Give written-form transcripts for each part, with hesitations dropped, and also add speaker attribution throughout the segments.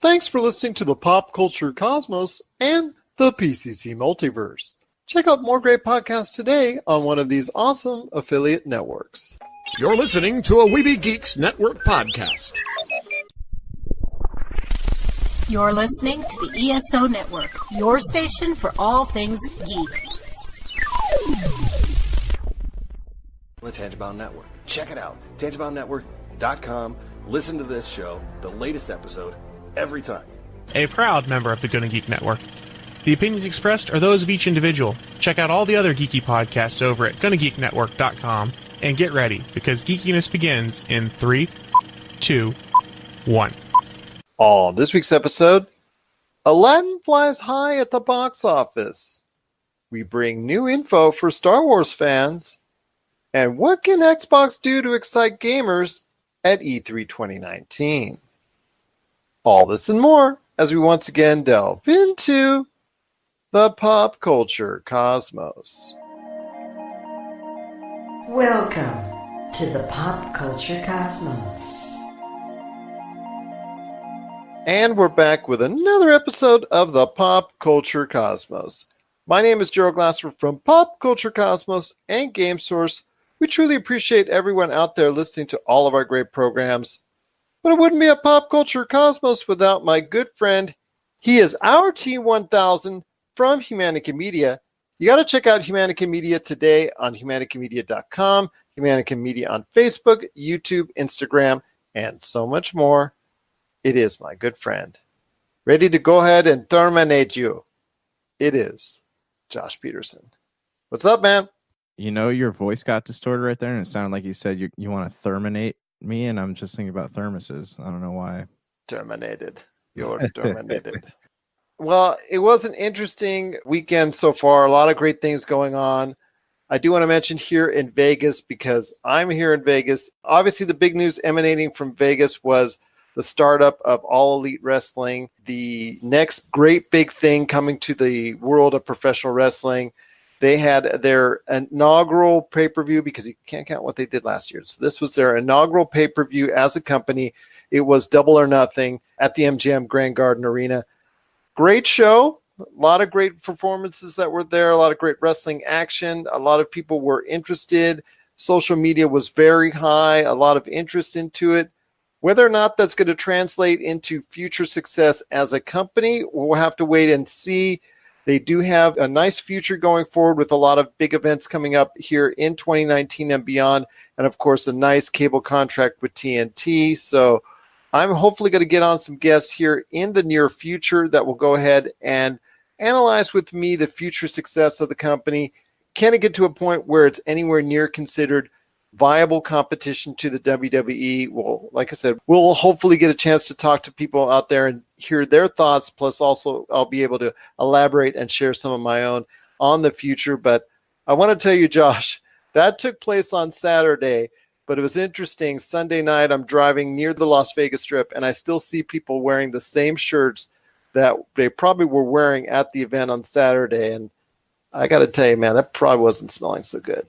Speaker 1: Thanks for listening to the Pop Culture Cosmos and the PCC Multiverse. Check out more great podcasts today on one of these awesome affiliate networks.
Speaker 2: You're listening to a Weeby Geeks Network podcast.
Speaker 3: You're listening to the ESO Network, your station for all things geek.
Speaker 4: The Tangibound Network. Check it out. TangiboundNetwork.com. Listen to this show, the latest episode, every time.
Speaker 5: A proud member of the Gonna Geek Network. The opinions expressed are those of each individual. Check out all the other geeky podcasts over at GonnaGeekNetwork.com and get ready, because geekiness begins in 3, 2, 1.
Speaker 1: On this week's episode, Aladdin flies high at the box office. We bring new info for Star Wars fans. And what can Xbox do to excite gamers at E3 2019? All this and more as we once again delve into the pop culture cosmos.
Speaker 6: Welcome to the Pop Culture Cosmos.
Speaker 1: And we're back with another episode of the Pop Culture Cosmos. My name is Gerald Glasser from Pop Culture Cosmos and Game Source. We truly appreciate everyone out there listening to all of our great programs. But it wouldn't be a Pop Culture Cosmos without my good friend. He is our T1000 from Humanica Media. You got to check out Humanica Media today on humanicamedia.com, Humanica Media on Facebook, YouTube, Instagram, and so much more. It is my good friend. Ready to go ahead and terminate you. It is Josh Peterson. What's up, man?
Speaker 7: You know, your voice got distorted right there, and it sounded like you said you want to terminate me, and I'm just thinking about thermoses. I don't know why.
Speaker 1: Terminated. You're terminated. Well, it was an interesting weekend so far. A lot of great things going on. I do want to mention here in Vegas, because I'm here in Vegas. Obviously, the big news emanating from Vegas was the startup of All Elite Wrestling, the next great big thing coming to the world of professional wrestling. They had their inaugural pay-per-view, because you can't count what they did last year. So this was their inaugural pay-per-view as a company. It was Double or Nothing at the MGM Grand Garden Arena. Great show. A lot of great performances that were there. A lot of great wrestling action. A lot of people were interested. Social media was very high. A lot of interest into it. Whether or not that's going to translate into future success as a company, we'll have to wait and see. They do have a nice future going forward with a lot of big events coming up here in 2019 and beyond. And, of course, a nice cable contract with TNT. So I'm hopefully going to get on some guests here in the near future that will go ahead and analyze with me the future success of the company. Can it get to a point where it's anywhere near considered viable competition to the WWE? Well, like I said, we'll hopefully get a chance to talk to people out there and hear their thoughts. Plus, also, I'll be able to elaborate and share some of my own on the future. But I want to tell you, Josh, that took place on Saturday, but it was interesting. Sunday night, I'm driving near the Las Vegas Strip, and I still see people wearing the same shirts that they probably were wearing at the event on Saturday. And I got to tell you, man, that probably wasn't smelling so good.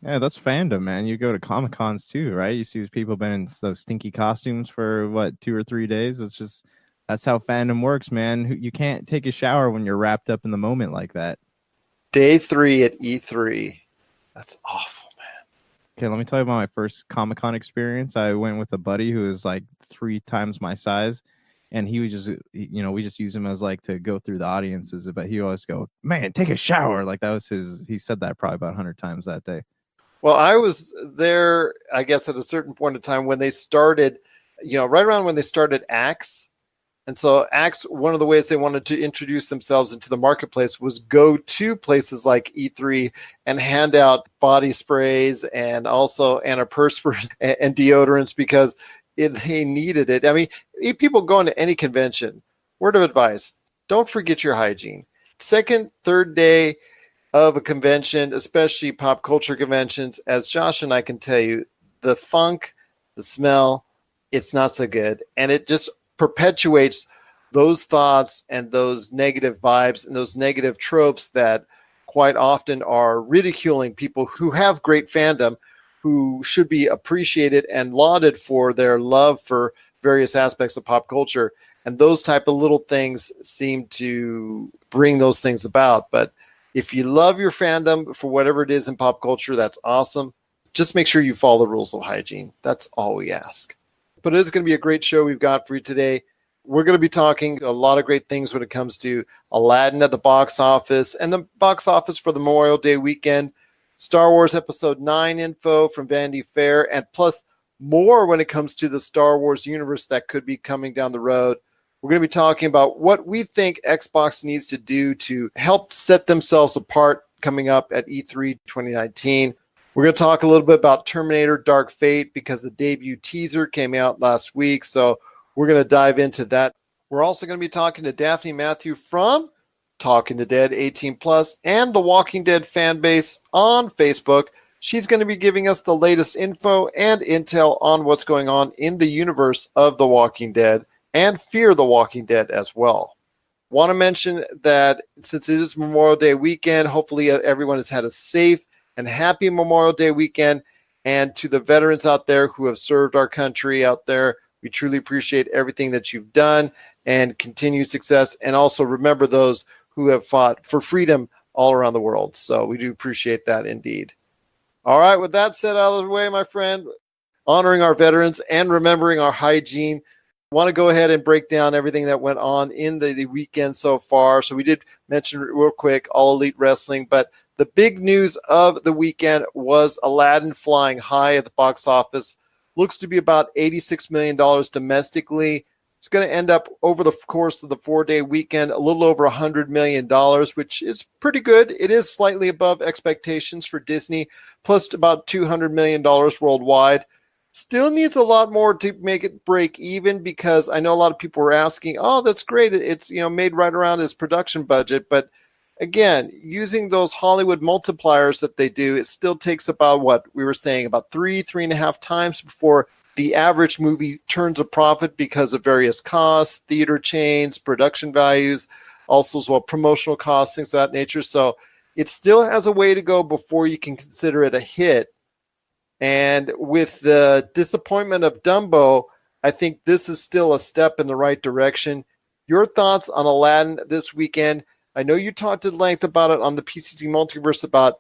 Speaker 7: Yeah, that's fandom, man. You go to Comic Cons too, right? You see these people been in those stinky costumes for 2 or 3 days. It's just, that's how fandom works, man. You can't take a shower when you're wrapped up in the moment like that.
Speaker 1: Day 3 at E3. That's awful, man.
Speaker 7: Okay, let me tell you about my first Comic Con experience. I went with a buddy who is like 3 times my size, and he was just, we just use him as like to go through the audiences. But he always go, man, take a shower. Like that was he said that probably about 100 times that day.
Speaker 1: Well, I was there, I guess, at a certain point in time when they started, right around when they started Axe. And so Axe, one of the ways they wanted to introduce themselves into the marketplace was go to places like E3 and hand out body sprays and also antiperspirants and deodorants, because they needed it. I mean, people going to any convention, word of advice, don't forget your hygiene. Second, third day of a convention, especially pop culture conventions, as Josh and I can tell you, the funk, the smell, it's not so good. And it just perpetuates those thoughts and those negative vibes and those negative tropes that quite often are ridiculing people who have great fandom, who should be appreciated and lauded for their love for various aspects of pop culture. And those type of little things seem to bring those things about. But if you love your fandom for whatever it is in pop culture, that's awesome. Just make sure you follow the rules of hygiene. That's all we ask. But it is going to be a great show we've got for you today. We're going to be talking a lot of great things when it comes to Aladdin at the box office and the box office for the Memorial Day weekend, Star Wars Episode 9 info from Vanity Fair, and plus more when it comes to the Star Wars universe that could be coming down the road. We're going to be talking about what we think Xbox needs to do to help set themselves apart coming up at E3 2019. We're going to talk a little bit about Terminator Dark Fate because the debut teaser came out last week, so we're going to dive into that. We're also going to be talking to Daphine Matthew from Talking the Dead 18+, and the Walking Dead fan base on Facebook. She's going to be giving us the latest info and intel on what's going on in the universe of The Walking Dead and Fear the Walking Dead as well. Want to mention that since it is Memorial Day weekend, hopefully everyone has had a safe and happy Memorial Day weekend. And to the veterans out there who have served our country out there, we truly appreciate everything that you've done and continued success. And also remember those who have fought for freedom all around the world. So we do appreciate that indeed. All right, with that said out of the way, my friend, honoring our veterans and remembering our hygiene, I want to go ahead and break down everything that went on in the weekend so far. So we did mention real quick All Elite Wrestling, but the big news of the weekend was Aladdin flying high at the box office. Looks to be about $86 million domestically. It's going to end up over the course of the 4-day weekend, a little over $100 million, which is pretty good. It is slightly above expectations for Disney, plus about $200 million worldwide. Still needs a lot more to make it break even because I know a lot of people were asking, oh, that's great. It's made right around his production budget. But again, using those Hollywood multipliers that they do, it still takes about what we were saying, about 3.5 times before the average movie turns a profit because of various costs, theater chains, production values, also as well promotional costs, things of that nature. So it still has a way to go before you can consider it a hit. And with the disappointment of Dumbo, I think this is still a step in the right direction. Your thoughts on Aladdin this weekend? I know you talked at length about it on the PCC Multiverse about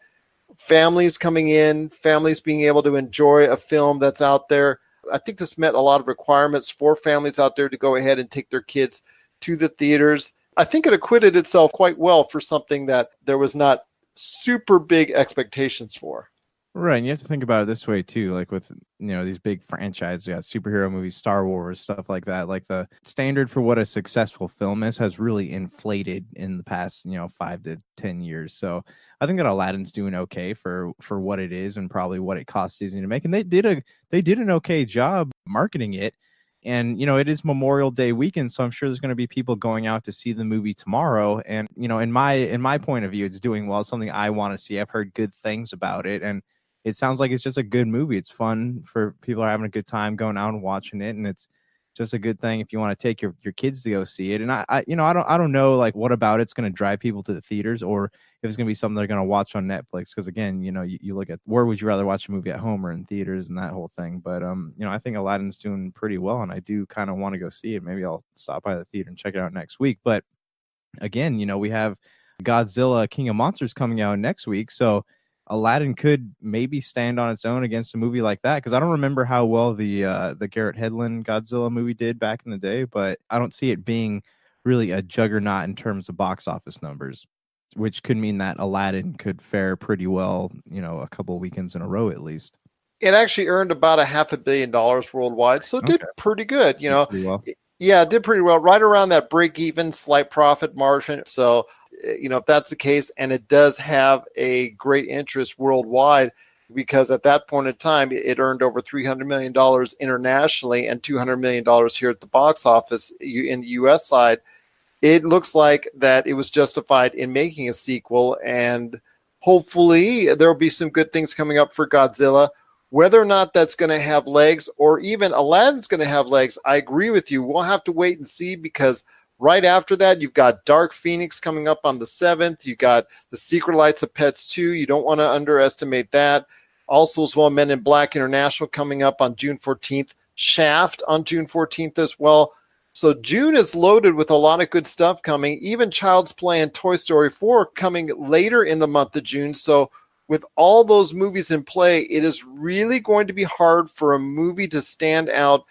Speaker 1: families coming in, families being able to enjoy a film that's out there. I think this met a lot of requirements for families out there to go ahead and take their kids to the theaters. I think it acquitted itself quite well for something that there was not super big expectations for.
Speaker 7: Right, and you have to think about it this way too, like with these big franchises, you got superhero movies, Star Wars, stuff like that. Like the standard for what a successful film is has really inflated in the past 5 to 10 years. So I think that Aladdin's doing okay for what it is and probably what it costs Disney to make, and they did an okay job marketing it. And it is Memorial Day weekend, so I'm sure there's going to be people going out to see the movie tomorrow. And in my point of view, it's doing well. It's something I want to see. I've heard good things about it, and it sounds like it's just a good movie. It's fun for people are having a good time going out and watching it, and it's just a good thing if you want to take your kids to go see it. And I don't know like what about it's going to drive people to the theaters or if it's going to be something they're going to watch on Netflix. Because again, you look at where would you rather watch a movie, at home or in theaters and that whole thing. But I think Aladdin's doing pretty well, and I do kind of want to go see it. Maybe I'll stop by the theater and check it out next week. But again, we have Godzilla King of Monsters coming out next week, so Aladdin could maybe stand on its own against a movie like that, because I don't remember how well the Garrett Hedlund Godzilla movie did back in the day, but I don't see it being really a juggernaut in terms of box office numbers, which could mean that Aladdin could fare pretty well, a couple of weekends in a row at least.
Speaker 1: It actually earned about $500 million worldwide, so it did pretty good.
Speaker 7: Pretty well.
Speaker 1: Yeah, it did pretty well, right around that break-even, slight profit margin. So if that's the case, and it does have a great interest worldwide, because at that point in time, it earned over $300 million internationally and $200 million here at the box office in the U.S. side. It looks like that it was justified in making a sequel, and hopefully there will be some good things coming up for Godzilla. Whether or not that's going to have legs, or even Aladdin's going to have legs, I agree with you. We'll have to wait and see, because right after that, you've got Dark Phoenix coming up on the 7th. You got The Secret Lives of Pets 2. You don't want to underestimate that. Also, as well, Men in Black International coming up on June 14th. Shaft on June 14th as well. So June is loaded with a lot of good stuff coming, even Child's Play and Toy Story 4 coming later in the month of June. So with all those movies in play, it is really going to be hard for a movie to stand out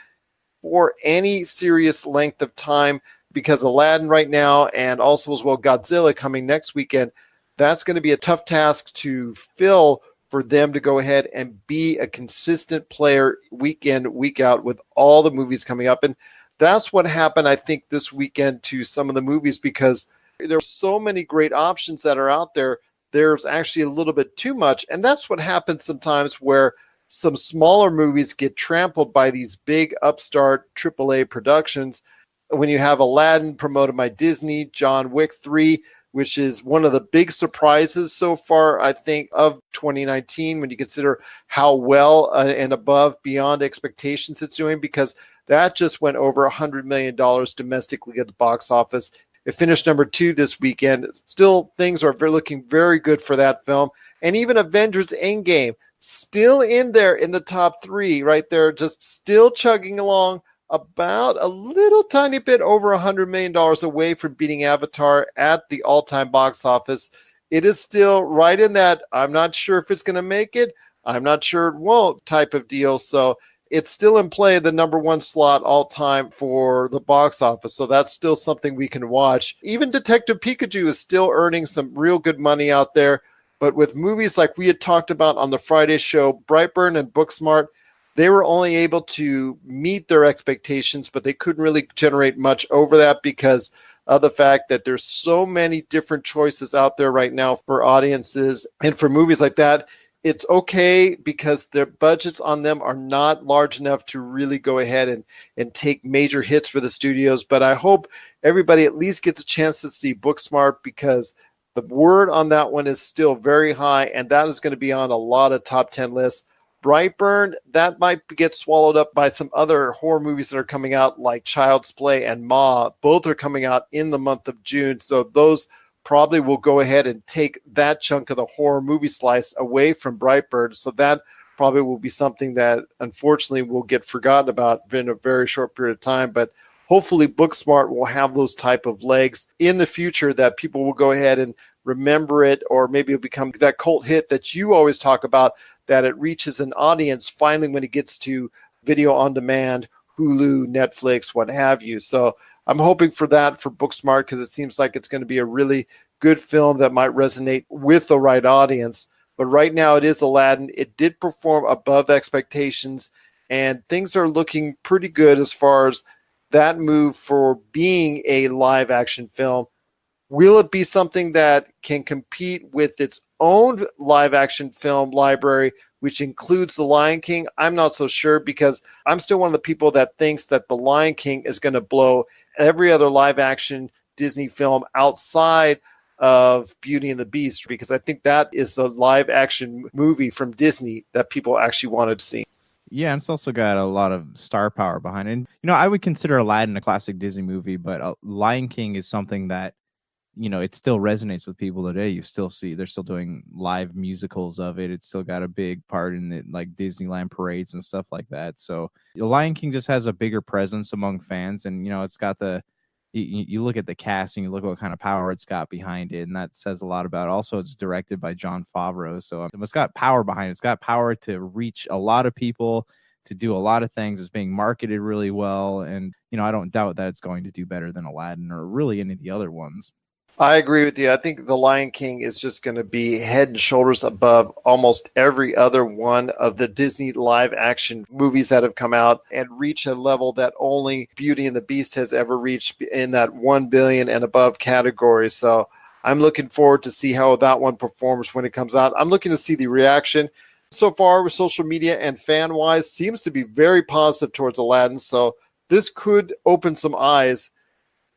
Speaker 1: for any serious length of time, because Aladdin right now, and also as well Godzilla coming next weekend, that's going to be a tough task to fill for them to go ahead and be a consistent player week in, week out with all the movies coming up. And that's what happened, I think, this weekend to some of the movies, because there's so many great options that are out there. There's actually a little bit too much. And that's what happens sometimes, where some smaller movies get trampled by these big upstart AAA productions. When you have Aladdin promoted by Disney, John Wick 3, which is one of the big surprises so far, I think, of 2019, when you consider how well and above beyond expectations it's doing, because that just went over $100 million domestically at the box office. It finished number 2 this weekend. Still, things are looking very good for that film. And even Avengers Endgame, still in there in the top 3, right there, just still chugging along, about a little tiny bit over $100 million away from beating Avatar at the all-time box office. It is still right in that I'm not sure if it's going to make it, I'm not sure it won't type of deal. So it's still in play, the number 1 slot all time for the box office. So that's still something we can watch. Even Detective Pikachu is still earning some real good money out there. But with movies like we had talked about on the Friday show, Brightburn and Booksmart, they were only able to meet their expectations, but they couldn't really generate much over that because of the fact that there's so many different choices out there right now for audiences. And for movies like that, it's okay because their budgets on them are not large enough to really go ahead and take major hits for the studios. But I hope everybody at least gets a chance to see Booksmart, because the word on that one is still very high, and that is going to be on a lot of top 10 lists. Brightburn, that might get swallowed up by some other horror movies that are coming out, like Child's Play and Ma. Both are coming out in the month of June, so those probably will go ahead and take that chunk of the horror movie slice away from Brightburn. So that probably will be something that unfortunately will get forgotten about in a very short period of time. But hopefully Booksmart will have those type of legs in the future that people will go ahead and remember it, or maybe it'll become that cult hit that you always talk about, that it reaches an audience finally when it gets to video on demand, Hulu, Netflix, what have you. So I'm hoping for that for Booksmart, because it seems like it's going to be a really good film that might resonate with the right audience. But right now it is Aladdin. It did perform above expectations, and things are looking pretty good as far as that move for being a live action film. Will it be something that can compete with its own live action film library, which includes The Lion King? I'm not so sure, because I'm still one of the people that thinks that The Lion King is going to blow every other live action Disney film outside of Beauty and the Beast, because I think that is the live action movie from Disney that people actually wanted to see.
Speaker 7: Yeah, and it's also got a lot of star power behind it. And, I would consider Aladdin a classic Disney movie, but Lion King is something that, it still resonates with people today. You still see they're still doing live musicals of it. It's still got a big part in it, like Disneyland parades and stuff like that. So the Lion King just has a bigger presence among fans, and it's got you look at the cast and you look at what kind of power it's got behind it, and that says a lot about it. Also, it's directed by Jon Favreau, so it's got power behind it. It's got power to reach a lot of people, to do a lot of things. It's being marketed really well, and I don't doubt that it's going to do better than Aladdin or really any of the other ones.
Speaker 1: I agree with you. I think The Lion King is just going to be head and shoulders above almost every other one of the Disney live action movies that have come out, and reach a level that only Beauty and the Beast has ever reached in that 1 billion and above category. So I'm looking forward to see how that one performs when it comes out. I'm looking to see the reaction. So far with social media and fan-wise, seems to be very positive towards Aladdin. So this could open some eyes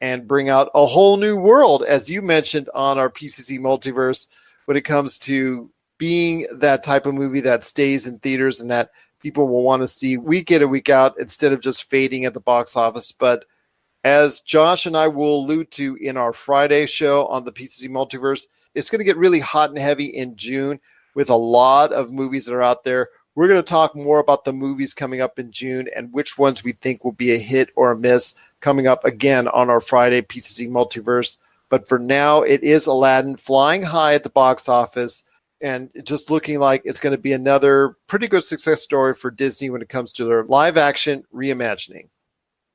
Speaker 1: and bring out a whole new world, as you mentioned on our PCC Multiverse, when it comes to being that type of movie that stays in theaters and that people will want to see week in and week out instead of just fading at the box office. But as Josh and I will allude to in our Friday show on the PCC Multiverse, it's going to get really hot and heavy in June with a lot of movies that are out there. We're going to talk more about the movies coming up in June and which ones we think will be a hit or a miss coming up again on our Friday PCC Multiverse. But for now, it is Aladdin flying high at the box office and just looking like it's going to be another pretty good success story for Disney when it comes to their live action reimagining.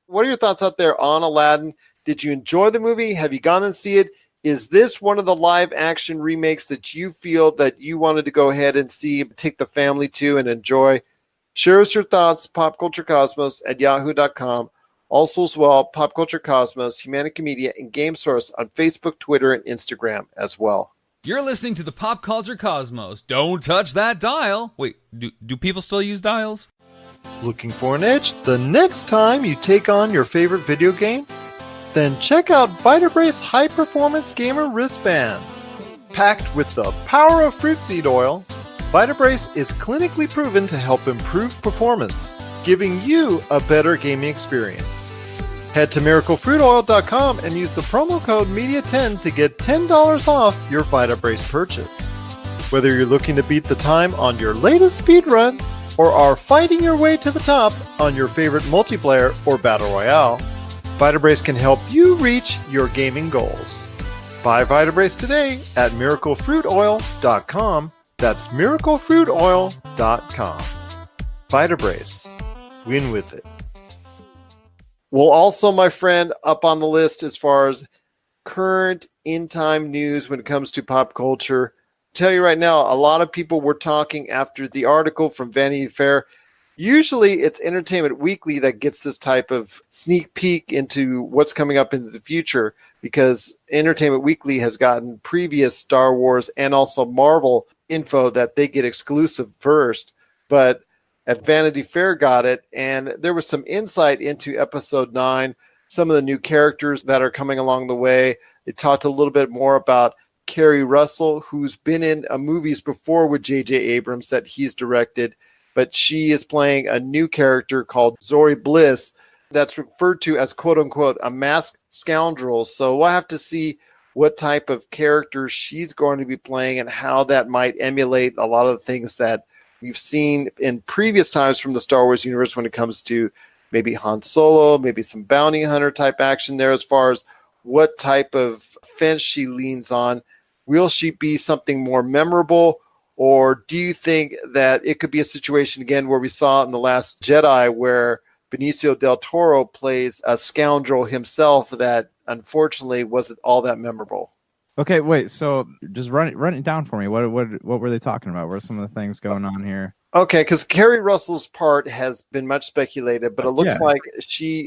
Speaker 1: What are your thoughts out there on Aladdin? Did you enjoy the movie? Have you gone and see it? Is this one of the live action remakes that you feel that you wanted to go ahead and see, take the family to and enjoy? Share us your thoughts, popculturecosmos@yahoo.com. Also as well, Pop Culture Cosmos, Humanica Media, and Game Source on Facebook, Twitter, and Instagram as well.
Speaker 8: You're listening to the Pop Culture Cosmos. Don't touch that dial. Wait, do people still use dials?
Speaker 1: Looking for an edge the next time you take on your favorite video game? Then check out Vitabrace High Performance Gamer Wristbands. Packed with the power of fruit seed oil, Vitabrace is clinically proven to help improve performance, giving you a better gaming experience. Head to miraclefruitoil.com and use the promo code MEDIA10 to get $10 off your Vitabrace purchase. Whether you're looking to beat the time on your latest speedrun or are fighting your way to the top on your favorite multiplayer or battle royale, Vitabrace can help you reach your gaming goals. Buy Vitabrace today at miraclefruitoil.com. That's miraclefruitoil.com. Vitabrace. Win with it. Well, also, my friend, up on the list as far as current in-time news when it comes to pop culture. Tell you right now, a lot of people were talking after the article from Vanity Fair. Usually it's Entertainment Weekly that gets this type of sneak peek into what's coming up into the future, because Entertainment Weekly has gotten previous Star Wars and also Marvel info that they get exclusive first. But at Vanity Fair got it, and there was some insight into Episode 9, some of the new characters that are coming along the way. They talked a little bit more about Kerry Russell, who's been in movies before with J.J. Abrams that he's directed, but she is playing a new character called Zori Bliss that's referred to as, quote-unquote, a masked scoundrel. So we'll have to see what type of character she's going to be playing and how that might emulate a lot of the things that we've seen in previous times from the Star Wars universe when it comes to maybe Han Solo, maybe some bounty hunter type action there as far as what type of fence she leans on. Will she be something more memorable, or do you think that it could be a situation again where we saw in The Last Jedi where Benicio del Toro plays a scoundrel himself that unfortunately wasn't all that memorable?
Speaker 7: Okay, wait. So just run it down for me. What were they talking about? What are some of the things going on here?
Speaker 1: Okay, because Kerry Russell's part has been much speculated, but it looks like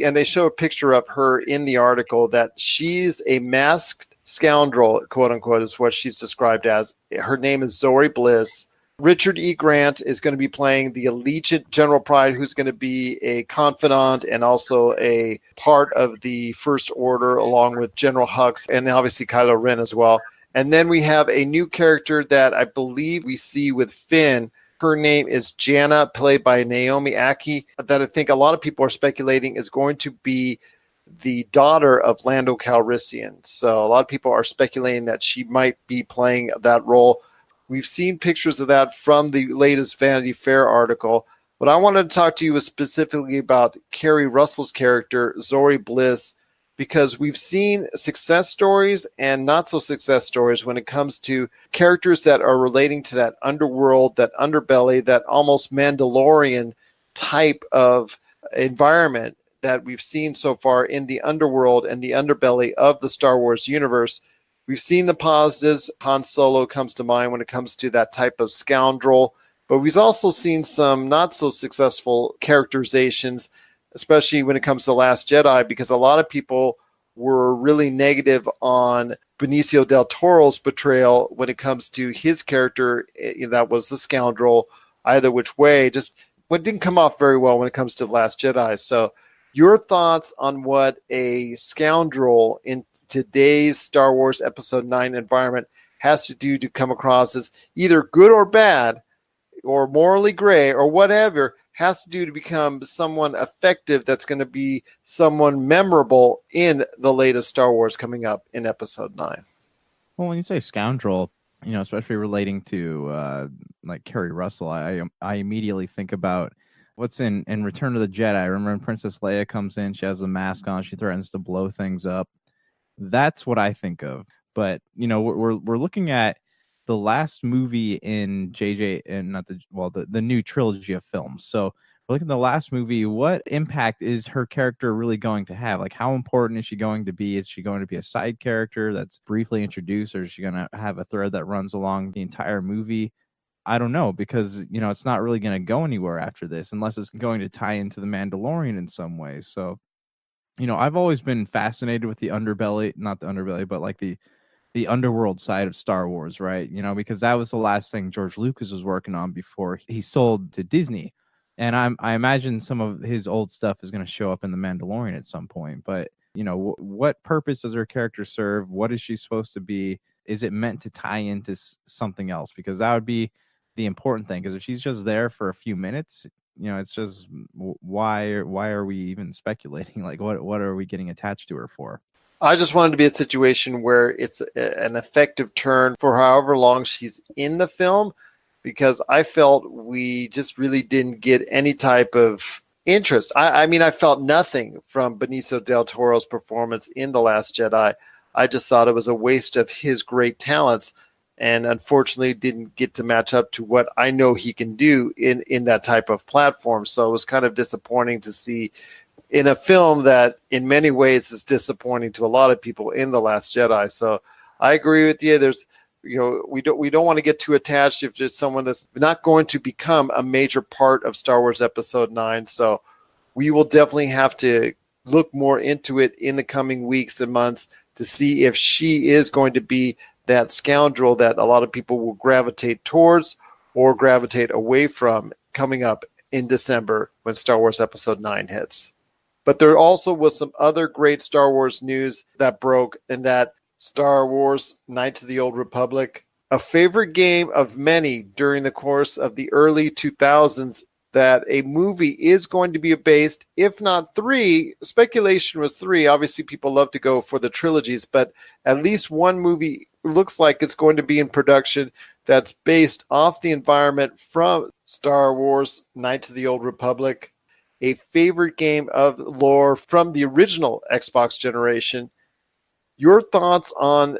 Speaker 1: and they show a picture of her in the article, that she's a masked scoundrel, quote unquote, is what she's described as. Her name is Zori Bliss. Richard E. Grant is going to be playing the Allegiant General Pride, who's going to be a confidant and also a part of the First Order, along with General Hux and obviously Kylo Ren as well. And then we have a new character that I believe we see with Finn. Her name is Janna, played by Naomi Ackie, that I think a lot of people are speculating is going to be the daughter of Lando Calrissian. So a lot of people are speculating that she might be playing that role. We've seen pictures of that from the latest Vanity Fair article. What I wanted to talk to you was specifically about Kerry Russell's character, Zori Bliss, because we've seen success stories and not so success stories when it comes to characters that are relating to that underworld, that underbelly, that almost Mandalorian type of environment that we've seen so far in the underworld and the underbelly of the Star Wars universe. We've seen the positives. Han Solo comes to mind when it comes to that type of scoundrel, but we've also seen some not so successful characterizations, especially when it comes to The Last Jedi, because a lot of people were really negative on Benicio del Toro's portrayal when it comes to his character that was the scoundrel, either which way. Just what didn't come off very well when it comes to The Last Jedi. So your thoughts on what a scoundrel in today's Star Wars Episode 9 environment has to do to come across as either good or bad or morally gray or whatever, has to do to become someone effective that's going to be someone memorable in the latest Star Wars coming up in Episode 9.
Speaker 7: Well, when you say scoundrel, you know, especially relating to like Kerry Russell, I immediately think about what's in Return of the Jedi. Remember when Princess Leia comes in, she has the mask on, she threatens to blow things up. That's what I think of. But we're looking at the last movie in JJ and not the new trilogy of films. So look at the last movie. What impact is her character really going to have? Like, how important is she going to be? Is she going to be a side character that's briefly introduced, or is she going to have a thread that runs along the entire movie? I don't know, because it's not really going to go anywhere after this unless it's going to tie into the Mandalorian in some way. So I've always been fascinated with the underbelly, not the underbelly, but like the underworld side of Star Wars, right? Because that was the last thing George Lucas was working on before he sold to Disney. And I imagine some of his old stuff is going to show up in the Mandalorian at some point. But what purpose does her character serve? What is she supposed to be? Is it meant to tie into something else? Because that would be the important thing. Because if she's just there for a few minutes, it's just why are we even speculating? Like, what are we getting attached to her for?
Speaker 1: I just wanted to be a situation where it's an effective turn for however long she's in the film, because I felt we just really didn't get any type of interest. I mean, I felt nothing from Benicio del Toro's performance in The Last Jedi. I just thought it was a waste of his great talents, and unfortunately didn't get to match up to what I know he can do in that type of platform. So it was kind of disappointing to see in a film that in many ways is disappointing to a lot of people in The Last Jedi. So I agree with you. There's, we don't want to get too attached if there's someone that's not going to become a major part of Star Wars Episode 9. So we will definitely have to look more into it in the coming weeks and months to see if she is going to be that scoundrel that a lot of people will gravitate towards or gravitate away from coming up in December when Star Wars Episode 9 hits. But there also was some other great Star Wars news that broke, and that Star Wars Knights of the Old Republic, a favorite game of many during the course of the early 2000s, that a movie is going to be based, if not 3, speculation was 3. Obviously, people love to go for the trilogies, but at least one movie looks like it's going to be in production that's based off the environment from Star Wars Knights of the Old Republic, a favorite game of lore from the original Xbox generation. Your thoughts on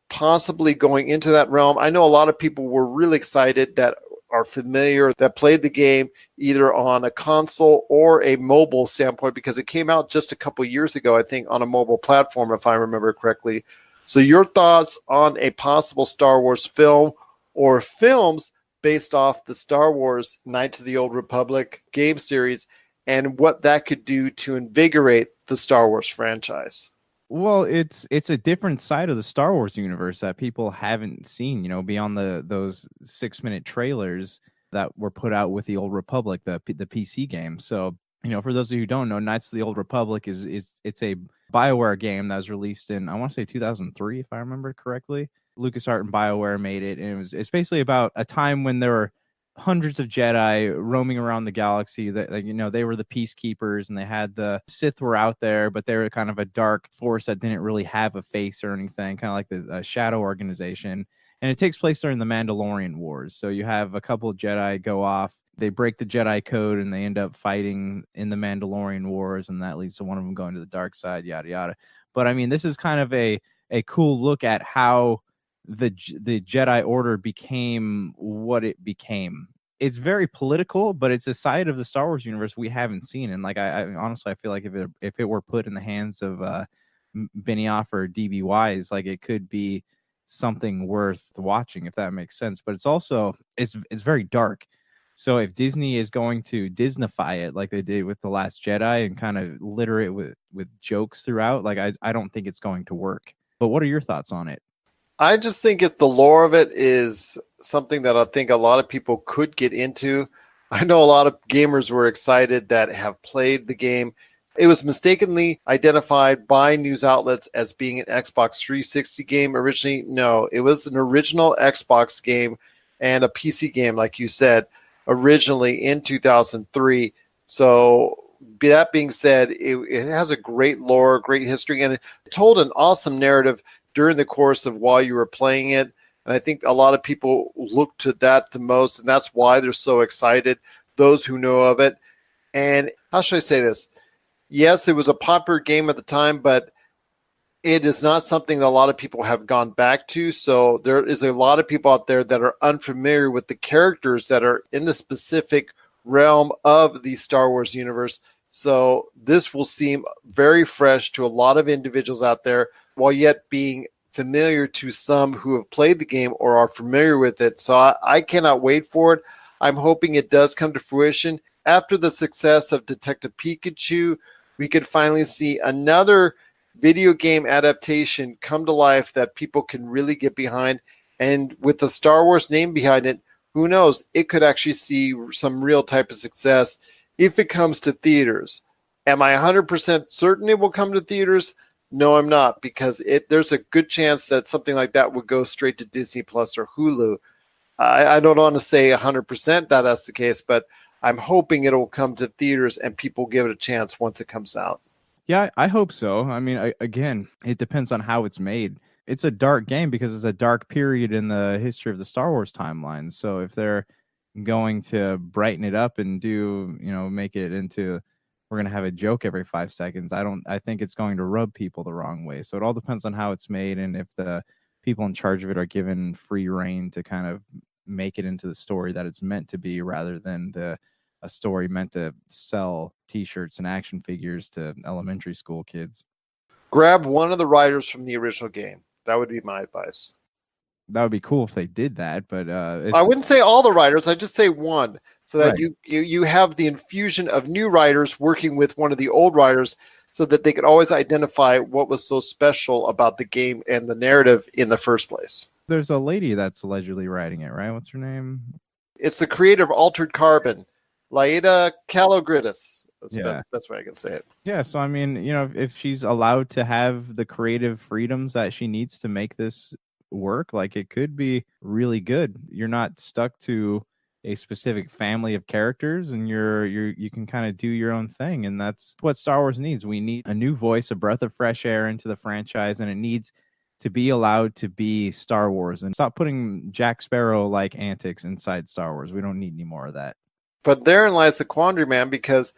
Speaker 1: possibly going into that realm? I know a lot of people were really excited that are familiar, that played the game either on a console or a mobile standpoint, because it came out just a couple years ago, I think, on a mobile platform, if I remember correctly. So your thoughts on a possible Star Wars film or films based off the Star Wars Knights of the Old Republic game series, and what that could do to invigorate the Star Wars franchise?
Speaker 7: Well, it's a different side of the Star Wars universe that people haven't seen, beyond those 6-minute trailers that were put out with the Old Republic, the PC game. So, for those of you who don't know, Knights of the Old Republic it's a BioWare game that was released in, I want to say 2003, if I remember correctly. LucasArts and BioWare made it, and it's basically about a time when there were hundreds of Jedi roaming around the galaxy. That they were the peacekeepers, and they had the Sith were out there, but they were kind of a dark force that didn't really have a face or anything, kind of like the shadow organization. And it takes place during the Mandalorian Wars. So you have a couple of Jedi go off, they break the Jedi code, and they end up fighting in the Mandalorian Wars, and that leads to one of them going to the dark side, yada yada. But I mean, this is kind of a cool look at how the Jedi Order became what it became. It's very political, but it's a side of the Star Wars universe we haven't seen. And like, I honestly, I feel like if it were put in the hands of Benioff or DB Wise, like, it could be something worth watching, if that makes sense. But it's also it's very dark. So if Disney is going to Disneyfy it like they did with The Last Jedi and kind of litter it with jokes throughout, like, I don't think it's going to work. But what are your thoughts on it?
Speaker 1: I just think the lore of it is something that I think a lot of people could get into. I know a lot of gamers were excited that have played the game. It was mistakenly identified by news outlets as being an Xbox 360 game originally. No, it was an original Xbox game and a PC game, like you said, originally in 2003. So that being said, it has a great lore, great history, and it told an awesome narrative during the course of while you were playing it. And I think a lot of people look to that the most, and that's why they're so excited, those who know of it. And how should I say this? Yes, it was a popular game at the time, but it is not something that a lot of people have gone back to. So there is a lot of people out there that are unfamiliar with the characters that are in the specific realm of the Star Wars universe. So this will seem very fresh to a lot of individuals out there, while yet being familiar to some who have played the game or are familiar with it. So I cannot wait for it. I'm hoping it does come to fruition. After the success of Detective Pikachu, we could finally see another video game adaptation come to life that people can really get behind. And with the Star Wars name behind it, who knows, it could actually see some real type of success if it comes to theaters. Am I 100% certain it will come to theaters? No, I'm not, because there's a good chance that something like that would go straight to Disney Plus or Hulu. I don't want to say 100% that that's the case, but I'm hoping it'll come to theaters and people give it a chance once it comes out.
Speaker 7: Yeah, I hope so. I mean, again, it depends on how it's made. It's a dark game because it's a dark period in the history of the Star Wars timeline. So if they're going to brighten it up and do, make it into, we're going to have a joke every 5 seconds, I think it's going to rub people the wrong way. So it all depends on how it's made and if the people in charge of it are given free reign to kind of make it into the story that it's meant to be, rather than a story meant to sell t-shirts and action figures to elementary school kids.
Speaker 1: Grab one of the writers from the original game. That would be my advice.
Speaker 7: That would be cool if they did that, but
Speaker 1: I wouldn't say all the writers. I'd just say one, so that
Speaker 7: right.
Speaker 1: you have the infusion of new writers working with one of the old writers, so that they could always identify what was so special about the game and the narrative in the first place.
Speaker 7: There's a lady that's allegedly writing it, right? What's her name?
Speaker 1: It's the creator of Altered Carbon, Laida Kalogridis. That's the best way I can say it.
Speaker 7: Yeah, so I mean, if she's allowed to have the creative freedoms that she needs to make this work, like, it could be really good. You're not stuck to a specific family of characters, and you can kind of do your own thing, and that's what Star Wars needs. We need a new voice, a breath of fresh air into the franchise, and it needs to be allowed to be Star Wars, and stop putting Jack Sparrow like antics inside Star Wars. We don't need any more of that.
Speaker 1: But therein lies the quandary, man, because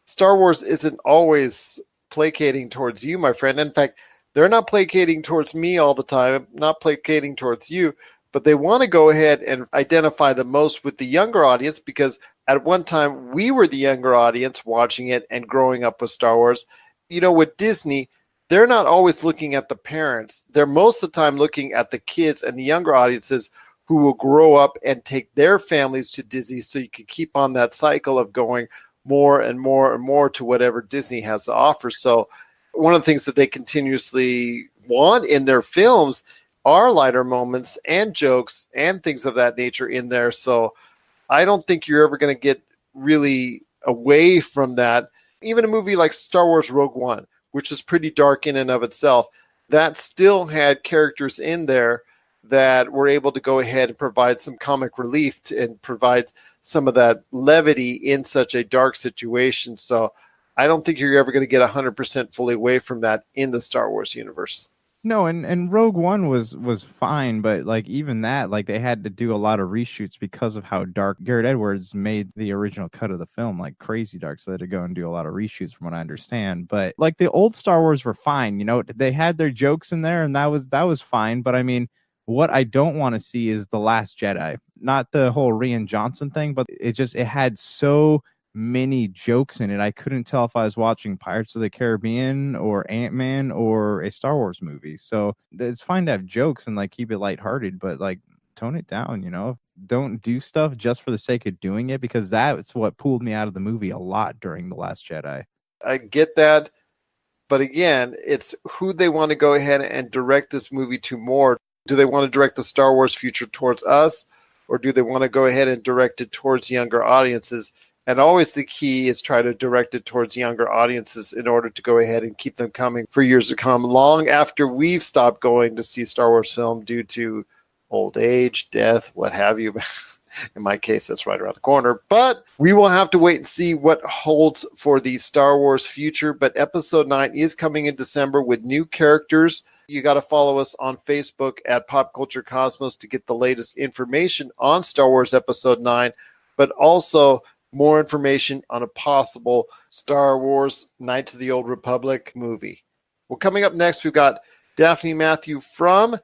Speaker 1: Star Wars isn't always placating towards you, my friend. In fact, they're not placating towards me all the time, not placating towards you, but they want to go ahead and identify the most with the younger audience, because at one time we were the younger audience watching it and growing up with Star Wars. With Disney, they're not always looking at the parents. They're most of the time looking at the kids and the younger audiences who will grow up and take their families to Disney, so you can keep on that cycle of going more and more and more to whatever Disney has to offer. So one of the things that they continuously want in their films are lighter moments and jokes and things of that nature in there. So I don't think you're ever going to get really away from that. Even a movie like Star Wars Rogue One, which is pretty dark in and of itself, that still had characters in there that were able to go ahead and provide some comic relief and provide some of that levity in such a dark situation. So I don't think you're ever going to get 100% fully away from that in the Star Wars universe.
Speaker 7: No, and Rogue One was fine, but like even that, like they had to do a lot of reshoots because of how dark Garrett Edwards made the original cut of the film, like crazy dark. So they had to go and do a lot of reshoots from what I understand. But like the old Star Wars were fine, they had their jokes in there and that was fine. But I mean, what I don't want to see is The Last Jedi, not the whole Rian Johnson thing, but it had so many jokes in it. I couldn't tell if I was watching Pirates of the Caribbean or Ant-Man or a Star Wars movie. So it's fine to have jokes and like keep it lighthearted, but like tone it down, Don't do stuff just for the sake of doing it, because that's what pulled me out of the movie a lot during The Last Jedi.
Speaker 1: I get that, but again, it's who they want to go ahead and direct this movie to more. Do they want to direct the Star Wars future towards us, or do they want to go ahead and direct it towards younger audiences? And always the key is try to direct it towards younger audiences in order to go ahead and keep them coming for years to come, long after we've stopped going to see Star Wars film due to old age, death, what have you. In my case, that's right around the corner. But we will have to wait and see what holds for the Star Wars future. But Episode 9 is coming in December with new characters. You got to follow us on Facebook at Pop Culture Cosmos to get the latest information on Star Wars Episode 9. But also more information on a possible Star Wars Knights of the Old Republic movie. Well, coming up next, we've got Daphine Matthew from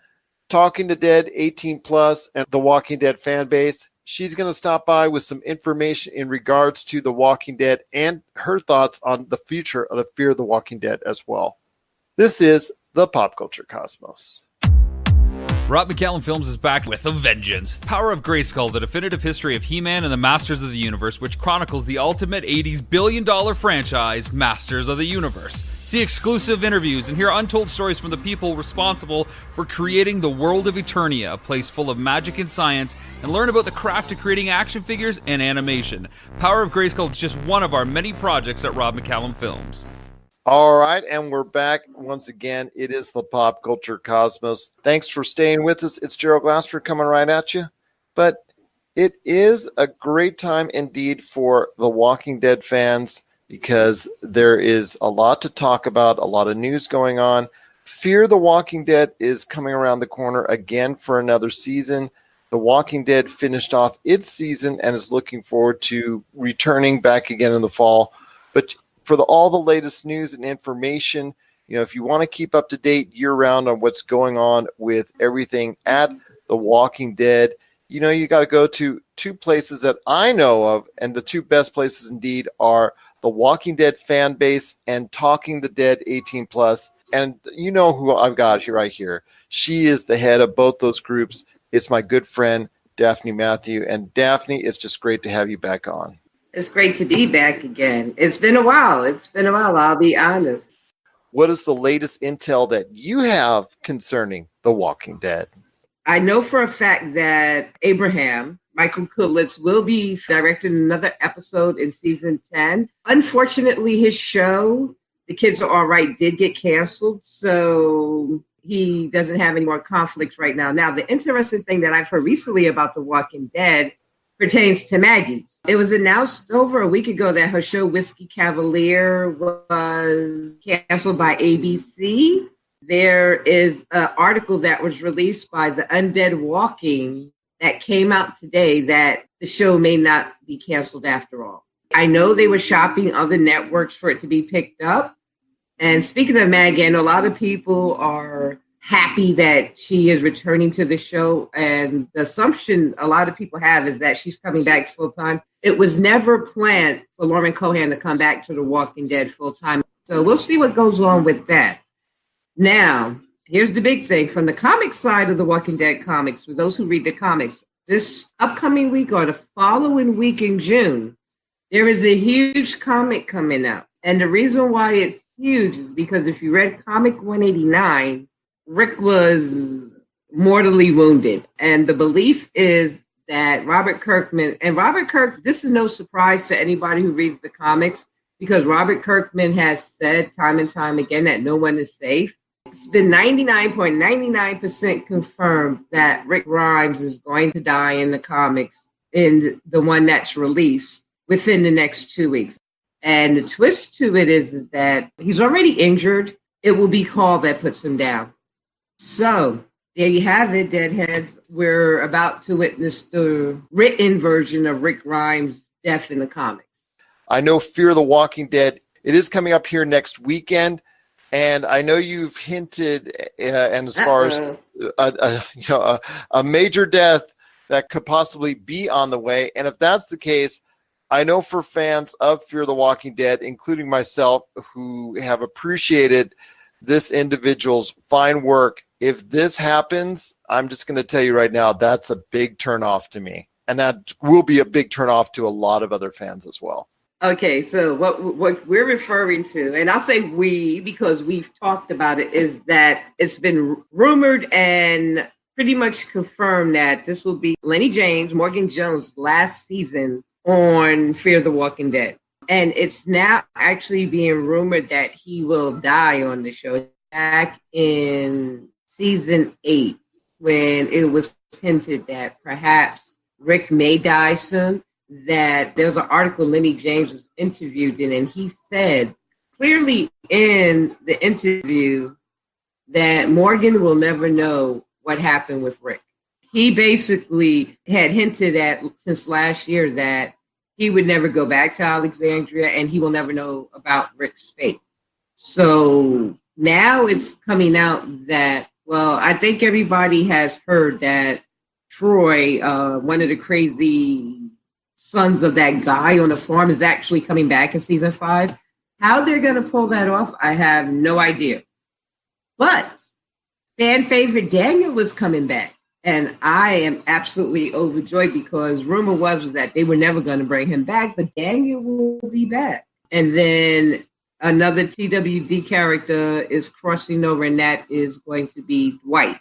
Speaker 1: Talking the Dead 18 Plus and the Walking Dead fan base. She's going to stop by with some information in regards to The Walking Dead and her thoughts on the future of the Fear of the Walking Dead as well. This is the Pop Culture Cosmos.
Speaker 8: McCallum Films is back with a vengeance. Power of Grayskull, the definitive history of He-Man and the Masters of the Universe, which chronicles the ultimate 80s billion-dollar franchise, Masters of the Universe. See exclusive interviews and hear untold stories from the people responsible for creating the world of Eternia, a place full of magic and science, and learn about the craft of creating action figures and animation. Power of Grayskull is just one of our many projects at McCallum Films.
Speaker 1: All right, and we're back once again. It is the Pop Culture Cosmos. Thanks for staying with us. It's Gerald Glassford coming right at you. But it is a great time indeed for the Walking Dead fans because there is a lot to talk about, a lot of news going on. Fear the Walking Dead is coming around the corner again for another season. The Walking Dead finished off its season and is looking forward to returning back again in the fall. But for all the latest news and information, if you want to keep up to date year-round on what's going on with everything at The Walking Dead, you got to go to two places that I know of, and the two best places indeed are The Walking Dead fan base and Talking the Dead 18 Plus. And you know who I've got here right here. She is the head of both those groups. It's my good friend, Daphine Matthew. And Daphne, it's just great to have you back on.
Speaker 9: It's great to be back again. It's been a while. I'll be honest.
Speaker 1: What is the latest intel that you have concerning The Walking Dead?
Speaker 9: I know for a fact that Michael Kulitz, will be directing another episode in season 10. Unfortunately, his show, The Kids Are All Right, did get canceled. So he doesn't have any more conflicts right now. Now, the interesting thing that I've heard recently about The Walking Dead pertains to Maggie. It was announced over a week ago that her show Whiskey Cavalier was canceled by ABC. There is an article that was released by the Undead Walking that came out today that the show may not be canceled after all. I know they were shopping other networks for it to be picked up. And speaking of Maggie, I know a lot of people are happy that she is returning to the show. And the assumption a lot of people have is that she's coming back full time. It was never planned for Lauren Cohan to come back to The Walking Dead full time. So we'll see what goes on with that. Now, here's the big thing. From the comic side of The Walking Dead comics, for those who read the comics, this upcoming week or the following week in June, there is a huge comic coming out. And the reason why it's huge is because if you read Comic 189, Rick was mortally wounded. And the belief is that Robert Kirkman, this is no surprise to anybody who reads the comics, because Robert Kirkman has said time and time again that no one is safe. It's been 99.99% confirmed that Rick Grimes is going to die in the comics, in the one that's released, within the next 2 weeks. And the twist to it is that he's already injured. It will be Call that puts him down. So there you have it, Deadheads. We're about to witness the written version of Rick Grimes' death in the comics.
Speaker 1: I know Fear the Walking Dead, it is coming up here next weekend. And I know you've hinted, and as far as a major death that could possibly be on the way. And if that's the case, I know for fans of Fear the Walking Dead, including myself, who have appreciated this individual's fine work, if this happens, I'm just going to tell you right now, that's a big turnoff to me. And that will be a big turnoff to a lot of other fans as well.
Speaker 9: Okay, so what we're referring to, and I'll say we because we've talked about it, is that it's been rumored and pretty much confirmed that this will be Lenny James, Morgan Jones' last season on Fear the Walking Dead. And it's now actually being rumored that he will die on the show. Back in season 8, when it was hinted that perhaps Rick may die soon, that there was an article Lenny James was interviewed in, and he said clearly in the interview that Morgan will never know what happened with Rick. He basically had hinted at since last year that he would never go back to Alexandria, and he will never know about Rick's fate. So now it's coming out that, well, I think everybody has heard that Troy, one of the crazy sons of that guy on the farm, is actually coming back in season 5. How they're going to pull that off, I have no idea. But fan favorite Daniel was coming back. And I am absolutely overjoyed because rumor was that they were never going to bring him back, but Daniel will be back. And then another TWD character is crossing over, and that is going to be Dwight.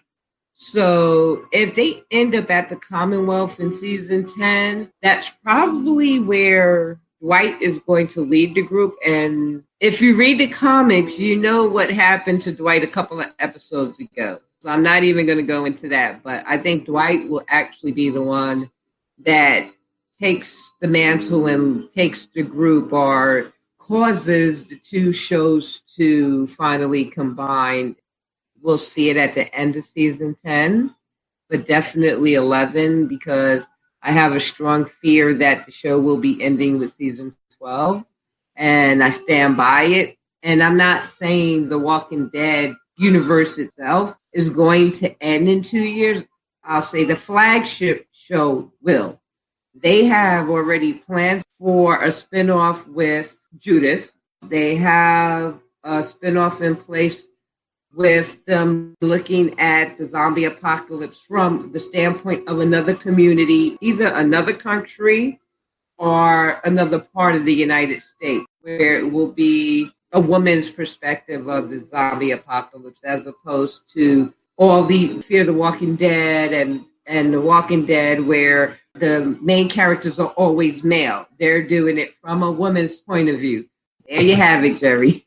Speaker 9: So if they end up at the Commonwealth in season 10, that's probably where Dwight is going to lead the group. And if you read the comics, you know what happened to Dwight a couple of episodes ago. So I'm not even going to go into that. But I think Dwight will actually be the one that takes the mantle and takes the group, or causes the two shows to finally combine. We'll see it at the end of season 10, but definitely 11, because I have a strong fear that the show will be ending with season 12, and I stand by it. And I'm not saying The Walking Dead universe itself is going to end in 2 years. I'll say the flagship show will. They have already plans for a spinoff with Judith. They have a spinoff in place with them looking at the zombie apocalypse from the standpoint of another community, either another country or another part of the United States, where it will be a woman's perspective of the zombie apocalypse, as opposed to all the Fear the Walking Dead and The Walking Dead, where the main characters are always male. They're doing it from a woman's point of view. There you have it, Jerry.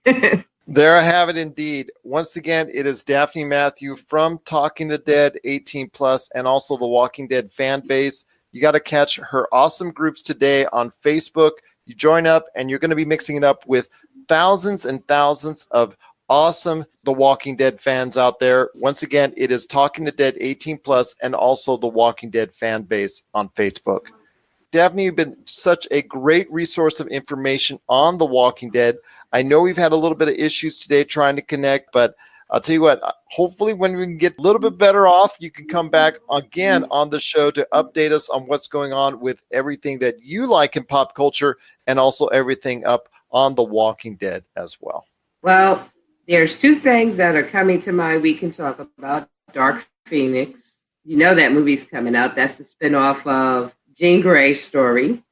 Speaker 1: There I have it indeed. Once again, it is Daphine Matthew from Talking the Dead 18 Plus and also the Walking Dead fan base. You got to catch her awesome groups today on Facebook. You join up and you're going to be mixing it up with thousands and thousands of awesome The Walking Dead fans out there. Once again, it is Talking the Dead 18 Plus and also the Walking Dead fan base on Facebook. Daphne, you've been such a great resource of information on The Walking Dead. I know we've had a little bit of issues today trying to connect, but I'll tell you what, hopefully when we can get a little bit better off, you can come back again on the show to update us on what's going on with everything that you like in pop culture and also everything up on The Walking Dead as well.
Speaker 9: Well, there's two things that are coming to mind we can talk about. Dark Phoenix. You know that movie's coming out. That's the spinoff of Jean Grey's story.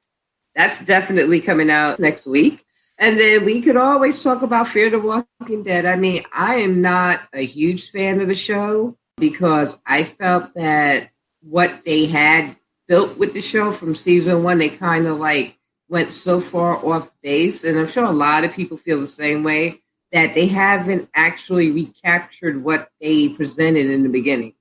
Speaker 9: That's definitely coming out next week. And then we could always talk about Fear the Walking Dead. I mean, I am not a huge fan of the show because I felt that what they had built with the show from season 1, they kind of like went so far off base. And I'm sure a lot of people feel the same way, that they haven't actually recaptured what they presented in the beginning.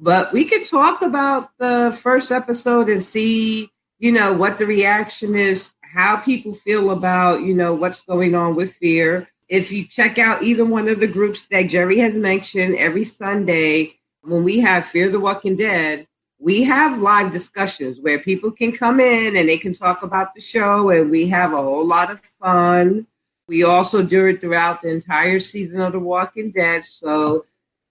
Speaker 9: But we could talk about the first episode and see, you know, what the reaction is, how people feel about, you know, what's going on with Fear. If you check out either one of the groups that Jerry has mentioned, every Sunday when we have Fear the Walking Dead, we have live discussions where people can come in and they can talk about the show, and we have a whole lot of fun. We also do it throughout the entire season of The Walking Dead. So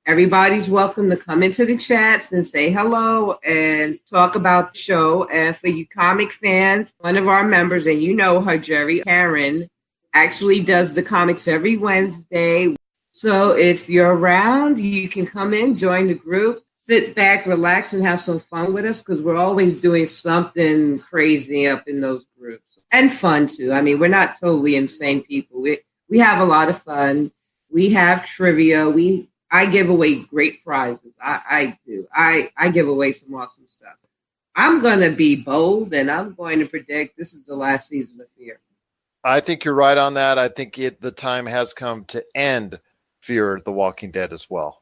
Speaker 9: everybody's welcome to come into the chats and say hello and talk about the show. And for you comic fans, one of our members, and you know her, Jerry, Karen, actually does the comics every Wednesday. So if you're around, you can come in, join the group, sit back, relax, and have some fun with us, because we're always doing something crazy up in those groups. And fun, too. I mean, we're not totally insane people. We have a lot of fun. We have trivia. I give away great prizes. I do. I give away some awesome stuff. I'm going to be bold, and I'm going to predict this is the last season of Fear.
Speaker 1: I think you're right on that. I think the time has come to end Fear the Walking Dead as well.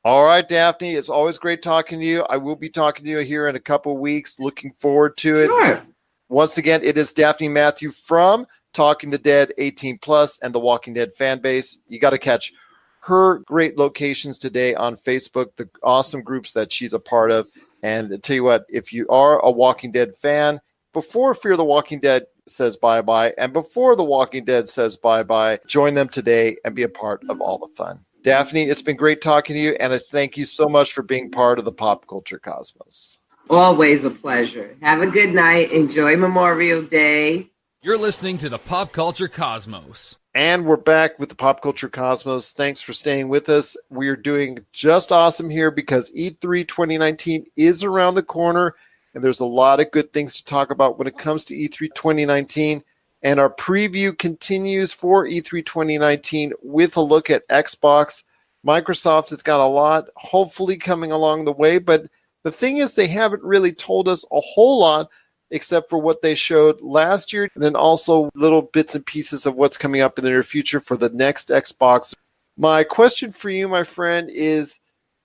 Speaker 1: All right, Daphne, it's always great talking to you. I will be talking to you here in a couple of weeks. Looking forward to it.
Speaker 9: Sure.
Speaker 1: Once again, it is Daphine Matthew from Talking the Dead 18 Plus and the Walking Dead fan base. You got to catch her great locations today on Facebook, the awesome groups that she's a part of. And I tell you what, if you are a Walking Dead fan, before Fear the Walking Dead says bye-bye and before The Walking Dead says bye-bye. Join them today and be a part of all the fun. Daphne, it's been great talking to you, and thank you so much for being part of the Pop Culture Cosmos.
Speaker 9: Always a pleasure. Have a good night. Enjoy Memorial Day.
Speaker 8: You're listening to the Pop Culture Cosmos.
Speaker 1: And we're back with the Pop Culture Cosmos. Thanks for staying with us. We are doing just awesome here because E3 2019 is around the corner, and there's a lot of good things to talk about when it comes to E3 2019. And our preview continues for E3 2019 with a look at Xbox. Microsoft has got a lot, hopefully, coming along the way, but the thing is they haven't really told us a whole lot except for what they showed last year, and then also little bits and pieces of what's coming up in the near future for the next Xbox. My question for you, my friend, is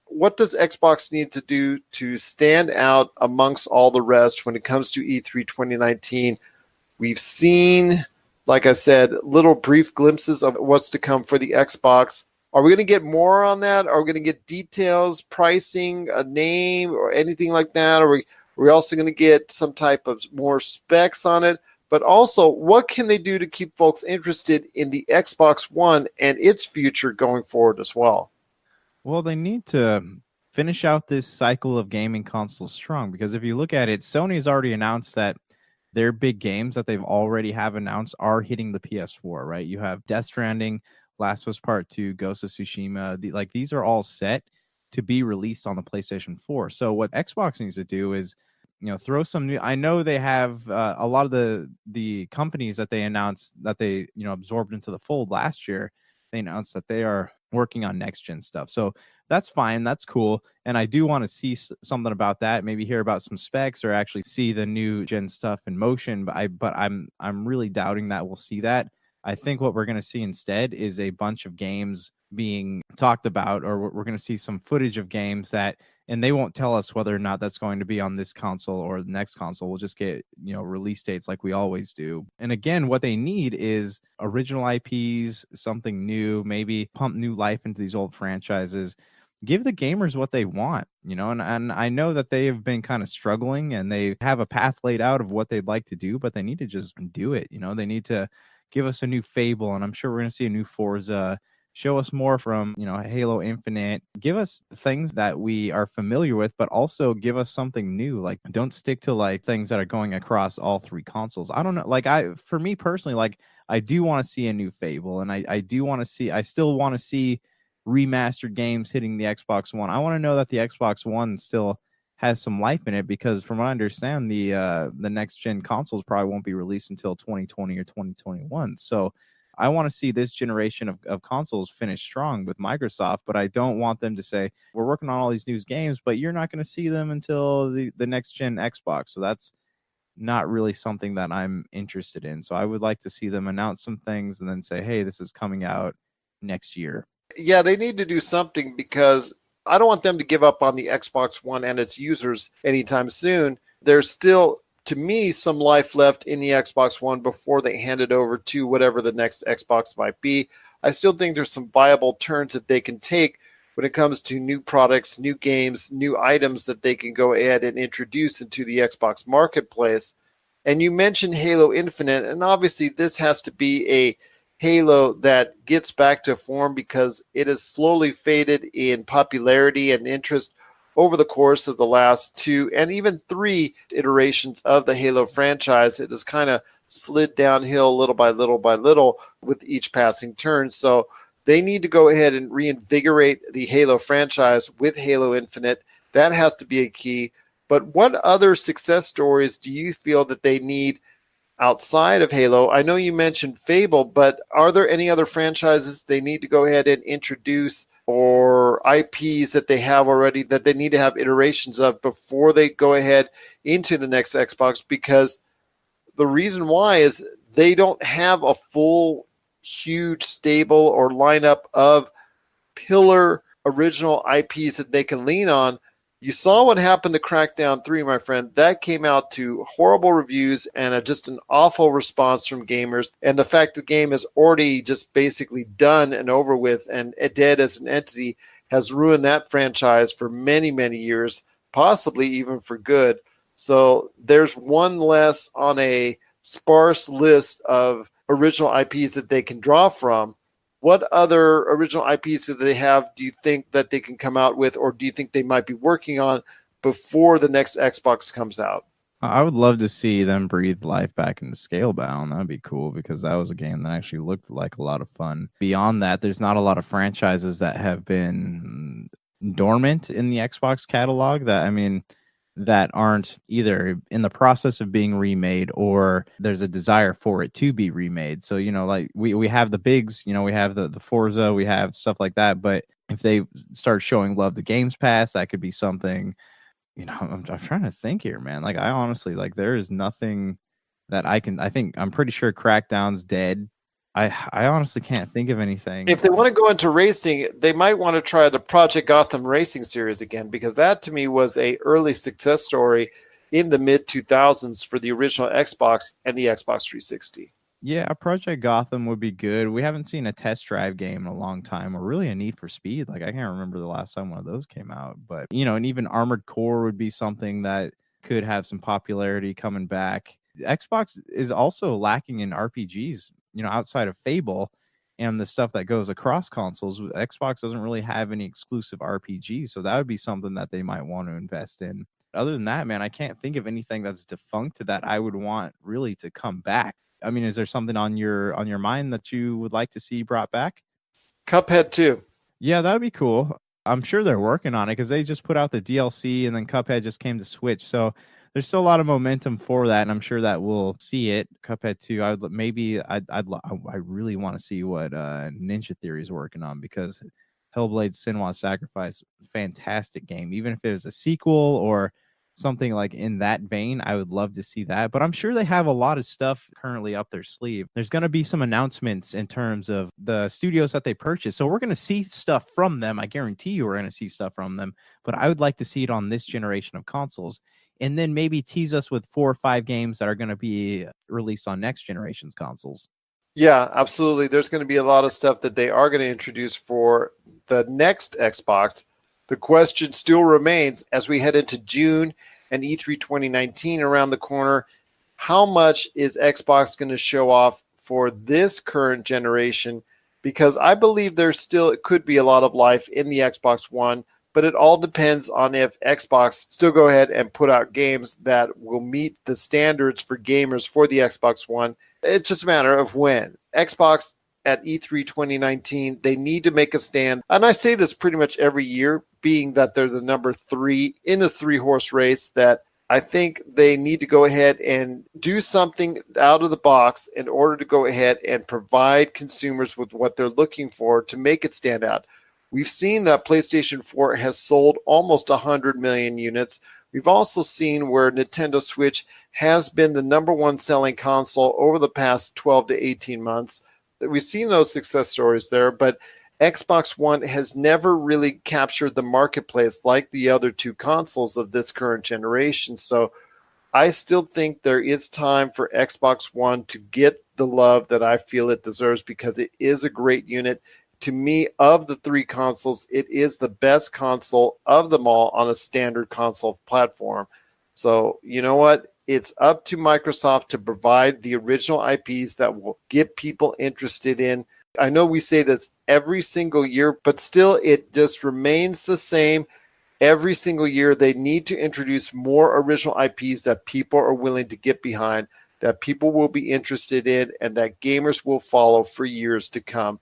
Speaker 1: what does Xbox need to do to stand out amongst all the rest when it comes to E3 2019? We've seen, like I said, little brief glimpses of what's to come for the Xbox. Are we going to get more on that? Are we going to get details, pricing, a name, or anything like that? Are we also going to get some type of more specs on it? But also, what can they do to keep folks interested in the Xbox One and its future going forward as well?
Speaker 7: Well, they need to finish out this cycle of gaming consoles strong, because if you look at it, Sony's already announced that their big games that they've already have announced are hitting the PS4, right? You have Death Stranding, Last of Us Part 2, Ghost of Tsushima. These are all set to be released on the PlayStation 4. So what Xbox needs to do is, throw some new. I know they have a lot of the companies that they announced that they absorbed into the fold last year. They announced that they are working on next gen stuff. So that's fine. That's cool. And I do want to see something about that. Maybe hear about some specs or actually see the new gen stuff in motion. But I'm really doubting that we'll see that. I think what we're going to see instead is a bunch of games being talked about, or we're going to see some footage of games that, and they won't tell us whether or not that's going to be on this console or the next console. We'll just get, release dates like we always do. And again, what they need is original IPs, something new, maybe pump new life into these old franchises. Give the gamers what they want, and I know that they have been kind of struggling and they have a path laid out of what they'd like to do, but they need to just do it. They need to give us a new Fable, and I'm sure we're going to see a new Forza. Show us more from, Halo Infinite. Give us things that we are familiar with, but also give us something new. Like, don't stick to things that are going across all three consoles. I don't know. For me personally, I do want to see a new Fable, and I still want to see remastered games hitting the Xbox One. I want to know that the Xbox One still has some life in it, because from what I understand, the next gen consoles probably won't be released until 2020 or 2021. So I want to see this generation of consoles finish strong with Microsoft, but I don't want them to say, we're working on all these new games, but you're not going to see them until the next gen Xbox. So that's not really something that I'm interested in. So I would like to see them announce some things and then say, hey, this is coming out next year.
Speaker 1: Yeah, they need to do something, because I don't want them to give up on the Xbox One and its users anytime soon. There's still, to me, some life left in the Xbox One before they hand it over to whatever the next Xbox might be. I still think there's some viable turns that they can take when it comes to new products, new games, new items that they can go ahead and introduce into the Xbox marketplace. And you mentioned Halo Infinite, and obviously this has to be a Halo that gets back to form, because it has slowly faded in popularity and interest over the course of the last 2 and even 3 iterations of the Halo franchise. It has kind of slid downhill little by little by little with each passing turn. So they need to go ahead and reinvigorate the Halo franchise with Halo Infinite. That has to be a key. But what other success stories do you feel that they need outside of Halo? I know you mentioned Fable, but are there any other franchises they need to go ahead and introduce, or IPs that they have already that they need to have iterations of before they go ahead into the next Xbox? Because the reason why is they don't have a full, huge stable or lineup of pillar original IPs that they can lean on. You saw what happened to Crackdown 3, my friend. That came out to horrible reviews and just an awful response from gamers. And the fact the game is already just basically done and over with and dead as an entity has ruined that franchise for many, many years, possibly even for good. So there's one less on a sparse list of original IPs that they can draw from. What other original IPs do they have, do you think, that they can come out with, or do you think they might be working on before the next Xbox comes out?
Speaker 7: I would love to see them breathe life back into Scalebound. That'd be cool because that was a game that actually looked like a lot of fun. Beyond that, there's not a lot of franchises that have been dormant in the Xbox catalog that aren't either in the process of being remade or there's a desire for it to be remade. So, like we have the bigs, we have the Forza, we have stuff like that. But if they start showing love to Games Pass, that could be something. I'm trying to think here, man. Like, I honestly, there is nothing that I'm pretty sure Crackdown's dead. I honestly can't think of anything.
Speaker 1: If they want to go into racing, they might want to try the Project Gotham Racing series again, because that to me was a early success story in the mid 2000s for the original Xbox and the Xbox 360.
Speaker 7: Yeah, Project Gotham would be good. We haven't seen a test drive game in a long time, or really a Need for Speed. I can't remember the last time one of those came out. But, and even Armored Core would be something that could have some popularity coming back. Xbox is also lacking in RPGs, outside of Fable and the stuff that goes across consoles. Xbox doesn't really have any exclusive RPGs, so that would be something that they might want to invest in. Other than that, man, I can't think of anything that's defunct that I would want really to come back. I mean, is there something on your mind that you would like to see brought back?
Speaker 1: Cuphead 2.
Speaker 7: Yeah, that would be cool. I'm sure they're working on it because they just put out the DLC and then Cuphead just came to Switch. So there's still a lot of momentum for that, and I'm sure that we'll see it. Cuphead 2. I really want to see what Ninja Theory is working on, because Hellblade: Senua's Sacrifice, fantastic game. Even if it was a sequel or something like in that vein, I would love to see that. But I'm sure they have a lot of stuff currently up their sleeve. There's going to be some announcements in terms of the studios that they purchase. So we're going to see stuff from them. I guarantee you we're going to see stuff from them. But I would like to see it on this generation of consoles. And then maybe tease us with 4 or 5 games that are going to be released on next generation's consoles.
Speaker 1: Yeah, absolutely. There's going to be a lot of stuff that they are going to introduce for the next Xbox. The question still remains, as we head into June and E3 2019 around the corner, how much is Xbox going to show off for this current generation? Because I believe there still could be a lot of life in the Xbox One, but it all depends on if Xbox still go ahead and put out games that will meet the standards for gamers for the Xbox One. It's just a matter of when. Xbox at E3 2019, they need to make a stand. And I say this pretty much every year, being that they're the number 3 in this 3-horse race, that I think they need to go ahead and do something out of the box in order to go ahead and provide consumers with what they're looking for to make it stand out. We've seen that PlayStation 4 has sold almost 100 million units. We've also seen where Nintendo Switch has been the number 1 selling console over the past 12 to 18 months. We've seen those success stories there, but Xbox One has never really captured the marketplace like the other 2 consoles of this current generation. So I still think there is time for Xbox One to get the love that I feel it deserves, because it is a great unit. To me, of the 3 consoles, it is the best console of them all on a standard console platform. So you know what? It's up to Microsoft to provide the original IPs that will get people interested in. I know we say this every single year, but still it just remains the same. Every single year they need to introduce more original IPs that people are willing to get behind, that people will be interested in, and that gamers will follow for years to come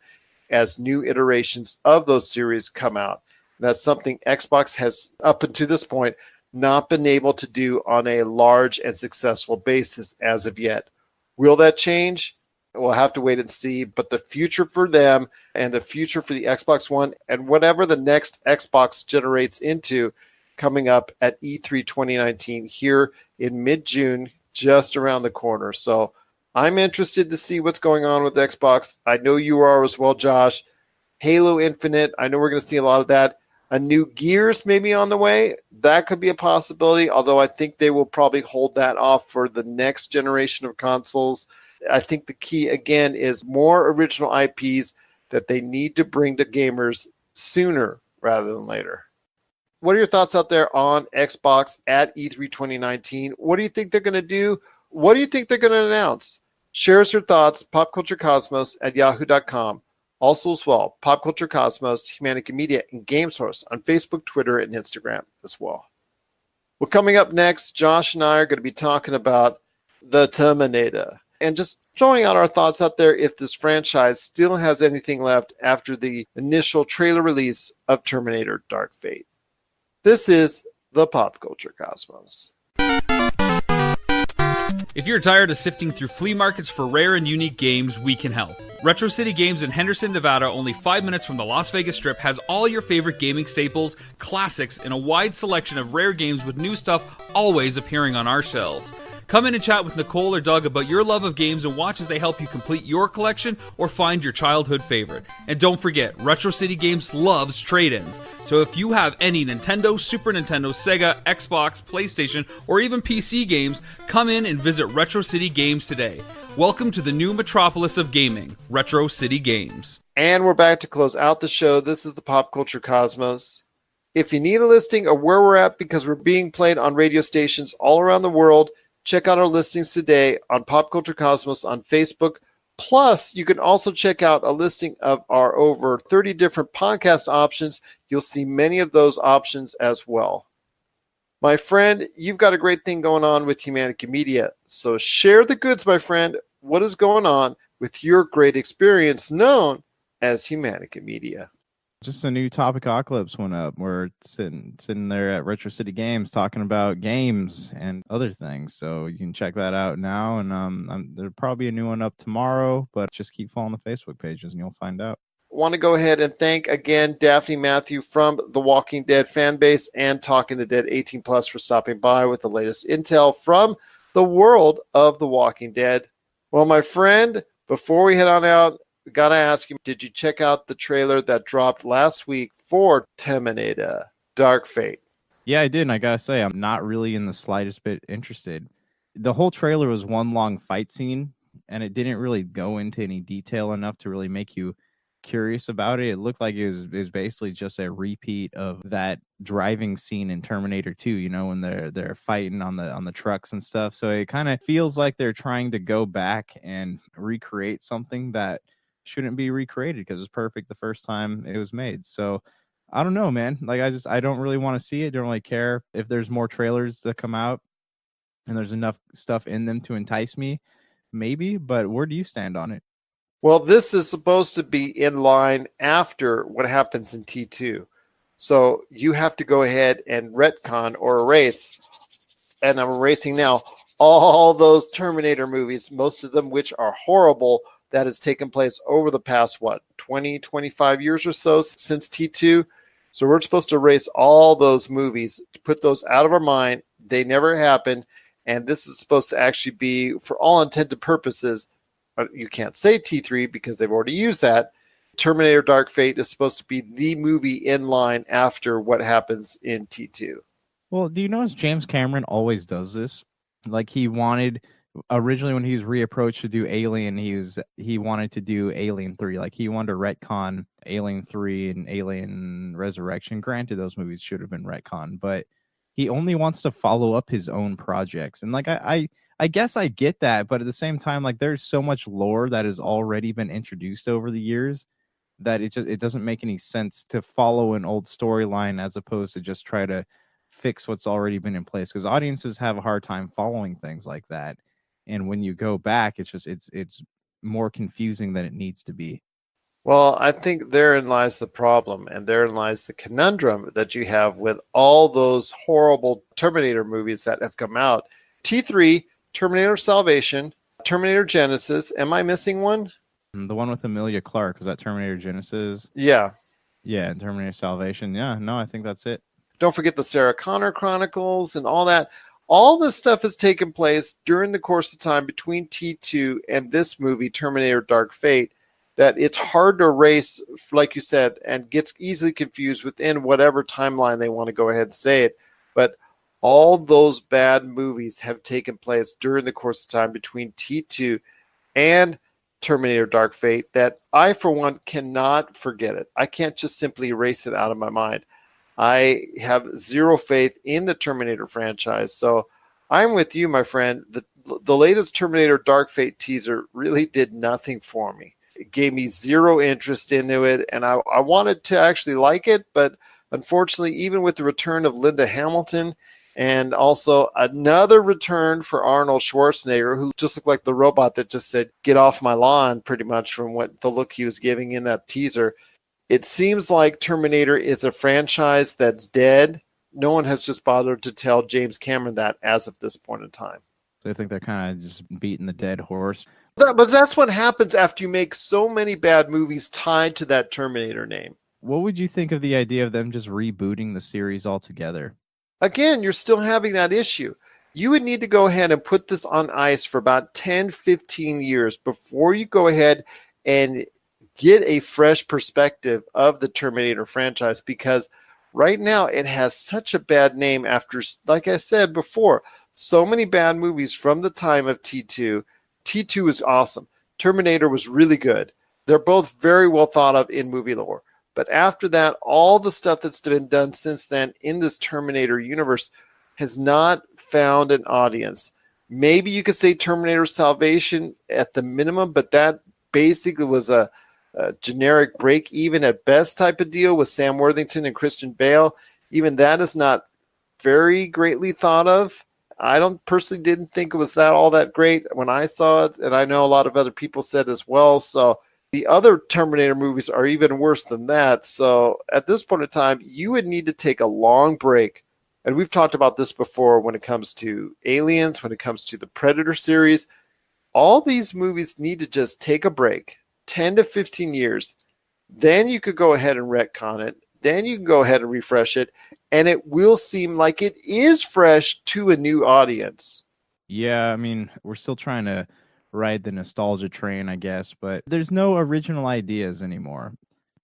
Speaker 1: as new iterations of those series come out. That's something Xbox has, up until this point, not been able to do on a large and successful basis as of yet. Will that change? We'll have to wait and see. But the future for them and the future for the Xbox One and whatever the next Xbox generates into coming up at E3 2019 here in mid-June, just around the corner. So I'm interested to see what's going on with Xbox. I know you are as well, Josh. Halo Infinite, I know we're going to see a lot of that. A new Gears maybe on the way. That could be a possibility, although I think they will probably hold that off for the next generation of consoles. I think the key, again, is more original IPs that they need to bring to gamers sooner rather than later. What are your thoughts out there on Xbox at E3 2019? What do you think they're going to do? What do you think they're going to announce? Share us your thoughts, popculturecosmos@yahoo.com. Also as well, Pop Culture Cosmos, Humanica Media, and Game Source on Facebook, Twitter, and Instagram as well. Well, coming up next, Josh and I are going to be talking about the Terminator and just throwing out our thoughts out there if this franchise still has anything left after the initial trailer release of Terminator Dark Fate. This is the Pop Culture Cosmos.
Speaker 8: If you're tired of sifting through flea markets for rare and unique games, we can help. Retro City Games in Henderson, Nevada, only 5 minutes from the Las Vegas Strip, has all your favorite gaming staples, classics, and a wide selection of rare games with new stuff always appearing on our shelves. Come in and chat with Nicole or Doug about your love of games and watch as they help you complete your collection or find your childhood favorite. And don't forget, Retro City Games loves trade-ins. So if you have any Nintendo, Super Nintendo, Sega, Xbox, PlayStation, or even PC games, come in and visit Retro City Games today. Welcome to the new metropolis of gaming, Retro City Games.
Speaker 1: And we're back to close out the show. This is the Pop Culture Cosmos. If you need a listing of where we're at because we're being played on radio stations all around the world, check out our listings today on Pop Culture Cosmos on Facebook. Plus, you can also check out a listing of our over 30 different podcast options. You'll see many of those options as well. My friend, you've got a great thing going on with Humanica Media. So share the goods, my friend. What is going on with your great experience known as Humanica Media?
Speaker 7: Just a new Topicocalypse went up. We're sitting there at Retro City Games talking about games and other things. So you can check that out now. And there'll probably be a new one up tomorrow, but just keep following the Facebook pages and you'll find out.
Speaker 1: Want to go ahead and thank again Daphine Matthew from the Walking Dead fan base and Talking the Dead 18 Plus for stopping by with the latest intel from the world of the Walking Dead. Well, my friend, before we head on out, we got to ask you, did you check out the trailer that dropped last week for Terminator Dark Fate?
Speaker 7: Yeah, I did. And I got to say, I'm not really in the slightest bit interested. The whole trailer was one long fight scene, and it didn't really go into any detail enough to really make you curious about it. It looked like it was basically just a repeat of that driving scene in Terminator 2, you know, when they're fighting on the trucks and stuff. So it kind of feels like they're trying to go back and recreate something that shouldn't be recreated because it's perfect the first time it was made. So I don't know, man. Like I don't really want to see it. Don't really care if there's more trailers that come out and there's enough stuff in them to entice me, maybe. But where do you stand on it?
Speaker 1: Well, this is supposed to be in line after what happens in T2. So you have to go ahead and retcon or erase, and I'm erasing now, all those Terminator movies, most of them which are horrible, that has taken place over the past, 20, 25 years or so since T2. So we're supposed to erase all those movies, put those out of our mind. They never happened. And this is supposed to actually be, for all intended purposes, you can't say T3 because they've already used that. Terminator Dark Fate is supposed to be the movie in line after what happens in T2.
Speaker 7: Well, do you notice James Cameron always does this? Like he wanted, originally when he was reapproached to do Alien, he wanted to do Alien 3. Like he wanted to retcon Alien 3 and Alien Resurrection. Granted, those movies should have been retconned, but he only wants to follow up his own projects. And like I guess I get that, but at the same time, like there's so much lore that has already been introduced over the years that it doesn't make any sense to follow an old storyline as opposed to just try to fix what's already been in place, because audiences have a hard time following things like that. And when you go back, it's more confusing than it needs to be.
Speaker 1: Well, I think therein lies the problem, and therein lies the conundrum that you have with all those horrible Terminator movies that have come out. T3, Terminator Salvation, Terminator Genesis. Am I missing one?
Speaker 7: The one with Emilia Clarke, was that Terminator Genesis?
Speaker 1: Yeah.
Speaker 7: Yeah, and Terminator Salvation. Yeah, no, I think that's it.
Speaker 1: Don't forget the Sarah Connor Chronicles and all that. All this stuff has taken place during the course of time between T2 and this movie, Terminator Dark Fate, that it's hard to erase, like you said, and gets easily confused within whatever timeline they want to go ahead and say it. But all those bad movies have taken place during the course of time between T2 and Terminator Dark Fate that I, for one, cannot forget it. I can't just simply erase it out of my mind. I have zero faith in the Terminator franchise. So I'm with you, my friend. The latest Terminator Dark Fate teaser really did nothing for me. It gave me zero interest into it, and I wanted to actually like it, but unfortunately, even with the return of Linda Hamilton and also another return for Arnold Schwarzenegger, who just looked like the robot that just said, "Get off my lawn," pretty much from what the look he was giving in that teaser. It seems like Terminator is a franchise that's dead. No one has just bothered to tell James Cameron that as of this point in time.
Speaker 7: So I think they're kind of just beating the dead horse.
Speaker 1: But that's what happens after you make so many bad movies tied to that Terminator name.
Speaker 7: What would you think of the idea of them just rebooting the series altogether?
Speaker 1: Again, you're still having that issue. You would need to go ahead and put this on ice for about 10, 15 years before you go ahead and get a fresh perspective of the Terminator franchise, because right now it has such a bad name after, like I said before, so many bad movies from the time of T2. T2 is awesome. Terminator was really good. They're both very well thought of in movie lore. But after that, all the stuff that's been done since then in this Terminator universe has not found an audience. Maybe you could say Terminator Salvation at the minimum, but that basically was a generic break even at best type of deal with Sam Worthington and Christian Bale. Even that is not very greatly thought of. I personally didn't think it was all that great when I saw it, and I know a lot of other people said as well. So the other Terminator movies are even worse than that. So at this point in time, you would need to take a long break. And we've talked about this before when it comes to Aliens, when it comes to the Predator series. All these movies need to just take a break, 10 to 15 years. Then you could go ahead and retcon it. Then you can go ahead and refresh it. And it will seem like it is fresh to a new audience.
Speaker 7: Yeah, I mean, we're still trying to ride the nostalgia train, I guess, but there's no original ideas anymore.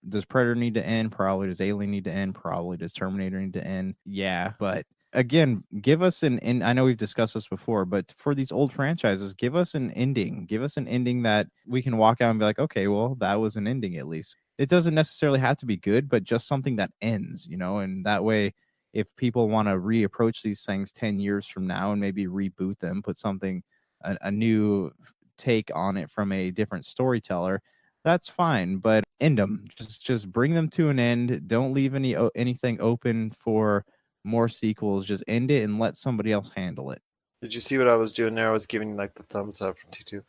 Speaker 7: Does Predator need to end? Probably. Does Alien need to end? Probably. Does Terminator need to end? Yeah, but again, give us and I know we've discussed this before, but for these old franchises, give us an ending. Give us an ending that we can walk out and be like, okay, well, that was an ending at least. It doesn't necessarily have to be good, but just something that ends, and that way, if people want to reapproach these things 10 years from now and maybe reboot them, put something, a new take on it from a different storyteller, that's fine, but end them. Just bring them to an end. Don't leave anything open for more sequels. Just end it and let somebody else handle it.
Speaker 1: Did you see what I was doing there? I was giving like the thumbs up from T2.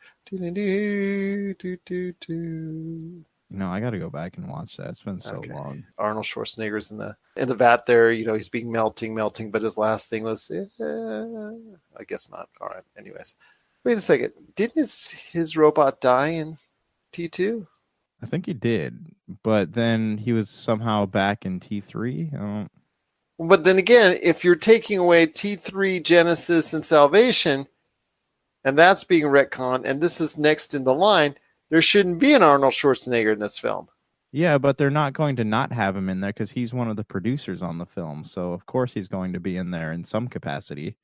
Speaker 7: I got to go back and watch that. It's been so long.
Speaker 1: Arnold Schwarzenegger's in the vat there. He's being melting, but his last thing was, I guess not. All right. Anyways, wait a second. Didn't his robot die in T2?
Speaker 7: I think he did, but then he was somehow back in T3.
Speaker 1: But then again, if you're taking away T3, Genesis, and Salvation, and that's being retconned, and this is next in the line, there shouldn't be an Arnold Schwarzenegger in this film.
Speaker 7: Yeah, but they're not going to not have him in there because he's one of the producers on the film. So, of course, he's going to be in there in some capacity.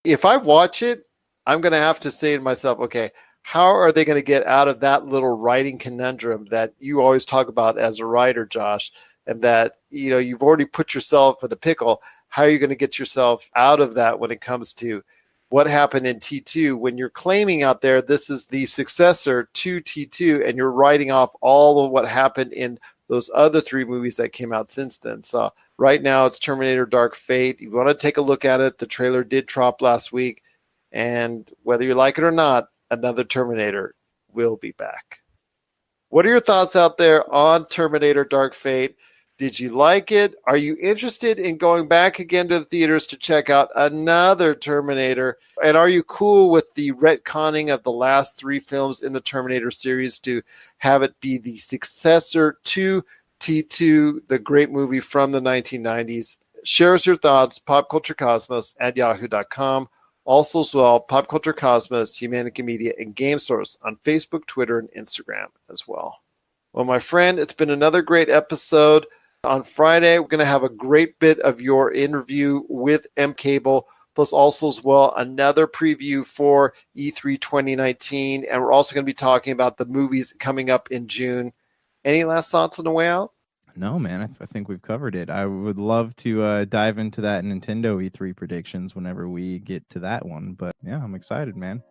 Speaker 1: If I watch it, I'm going to have to say to myself, okay, how are they going to get out of that little writing conundrum that you always talk about as a writer, Josh, and that, you've already put yourself in a pickle. How are you going to get yourself out of that when it comes to what happened in T2 when you're claiming out there this is the successor to T2 and you're writing off all of what happened in those other 3 movies that came out since then? So right now it's Terminator Dark Fate. You want to take a look at it. The trailer did drop last week, and whether you like it or not, another Terminator will be back. What are your thoughts out there on Terminator Dark Fate? Did you like it? Are you interested in going back again to the theaters to check out another Terminator? And are you cool with the retconning of the last 3 films in the Terminator series to have it be the successor to T2, the great movie from the 1990s? Share us your thoughts, popculturecosmos@yahoo.com. Also as well, Pop Culture Cosmos, Humanica Media, and Game Source on Facebook, Twitter, and Instagram as well. Well, my friend, it's been another great episode. On Friday, we're going to have a great bit of your interview with M. Cable, plus also as well another preview for E3 2019. And we're also going to be talking about the movies coming up in June. Any last thoughts on the way out?
Speaker 7: No, man, I think we've covered it. I would love to dive into that Nintendo E3 predictions whenever we get to that one. But yeah, I'm excited, man.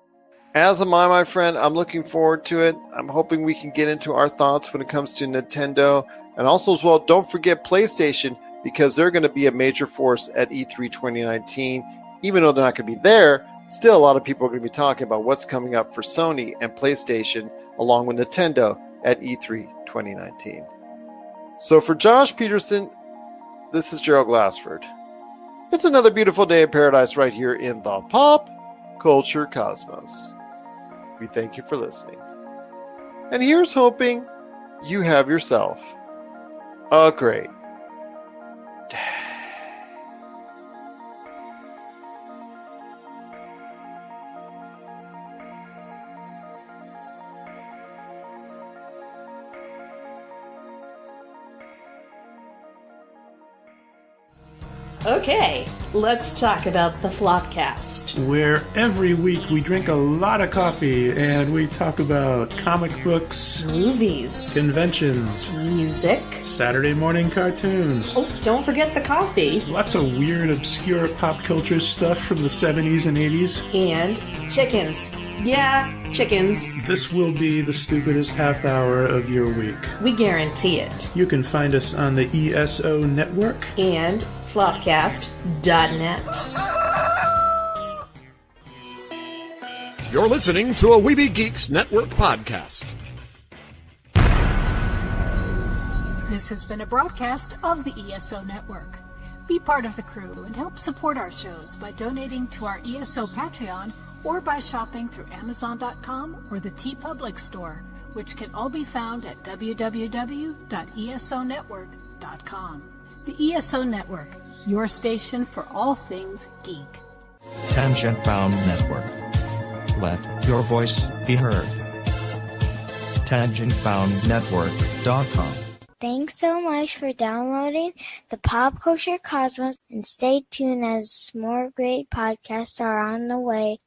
Speaker 1: As am I, my friend. I'm looking forward to it. I'm hoping we can get into our thoughts when it comes to Nintendo. And also as well, don't forget PlayStation, because they're going to be a major force at E3 2019. Even though they're not going to be there, still a lot of people are going to be talking about what's coming up for Sony and PlayStation along with Nintendo at E3 2019. So for Josh Peterson, this is Gerald Glassford. It's another beautiful day in paradise right here in the Pop Culture Cosmos. We thank you for listening. And here's hoping you have yourself a great day.
Speaker 3: Okay, let's talk about the Flopcast.
Speaker 10: Where every week we drink a lot of coffee and we talk about comic books,
Speaker 3: Movies,
Speaker 10: conventions,
Speaker 3: music,
Speaker 10: Saturday morning cartoons.
Speaker 3: Oh, don't forget the coffee.
Speaker 10: Lots of weird, obscure pop culture stuff from the 70s and 80s.
Speaker 3: And chickens. Yeah, chickens.
Speaker 10: This will be the stupidest half hour of your week.
Speaker 3: We guarantee it.
Speaker 10: You can find us on the ESO Network
Speaker 3: and Flopcast.net.
Speaker 2: You're listening to a Weeby Geeks Network podcast.
Speaker 3: This has been a broadcast of the ESO Network. Be part of the crew and help support our shows by donating to our ESO Patreon or by shopping through Amazon.com or the TeePublic store, which can all be found at www.esonetwork.com. The ESO Network, your station for all things geek.
Speaker 11: Tangent Bound Network. Let your voice be heard. TangentBoundNetwork.com.
Speaker 12: Thanks so much for downloading the Pop Culture Cosmos, and stay tuned as more great podcasts are on the way.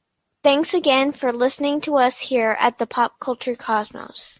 Speaker 12: Thanks again for listening to us here at the Pop Culture Cosmos.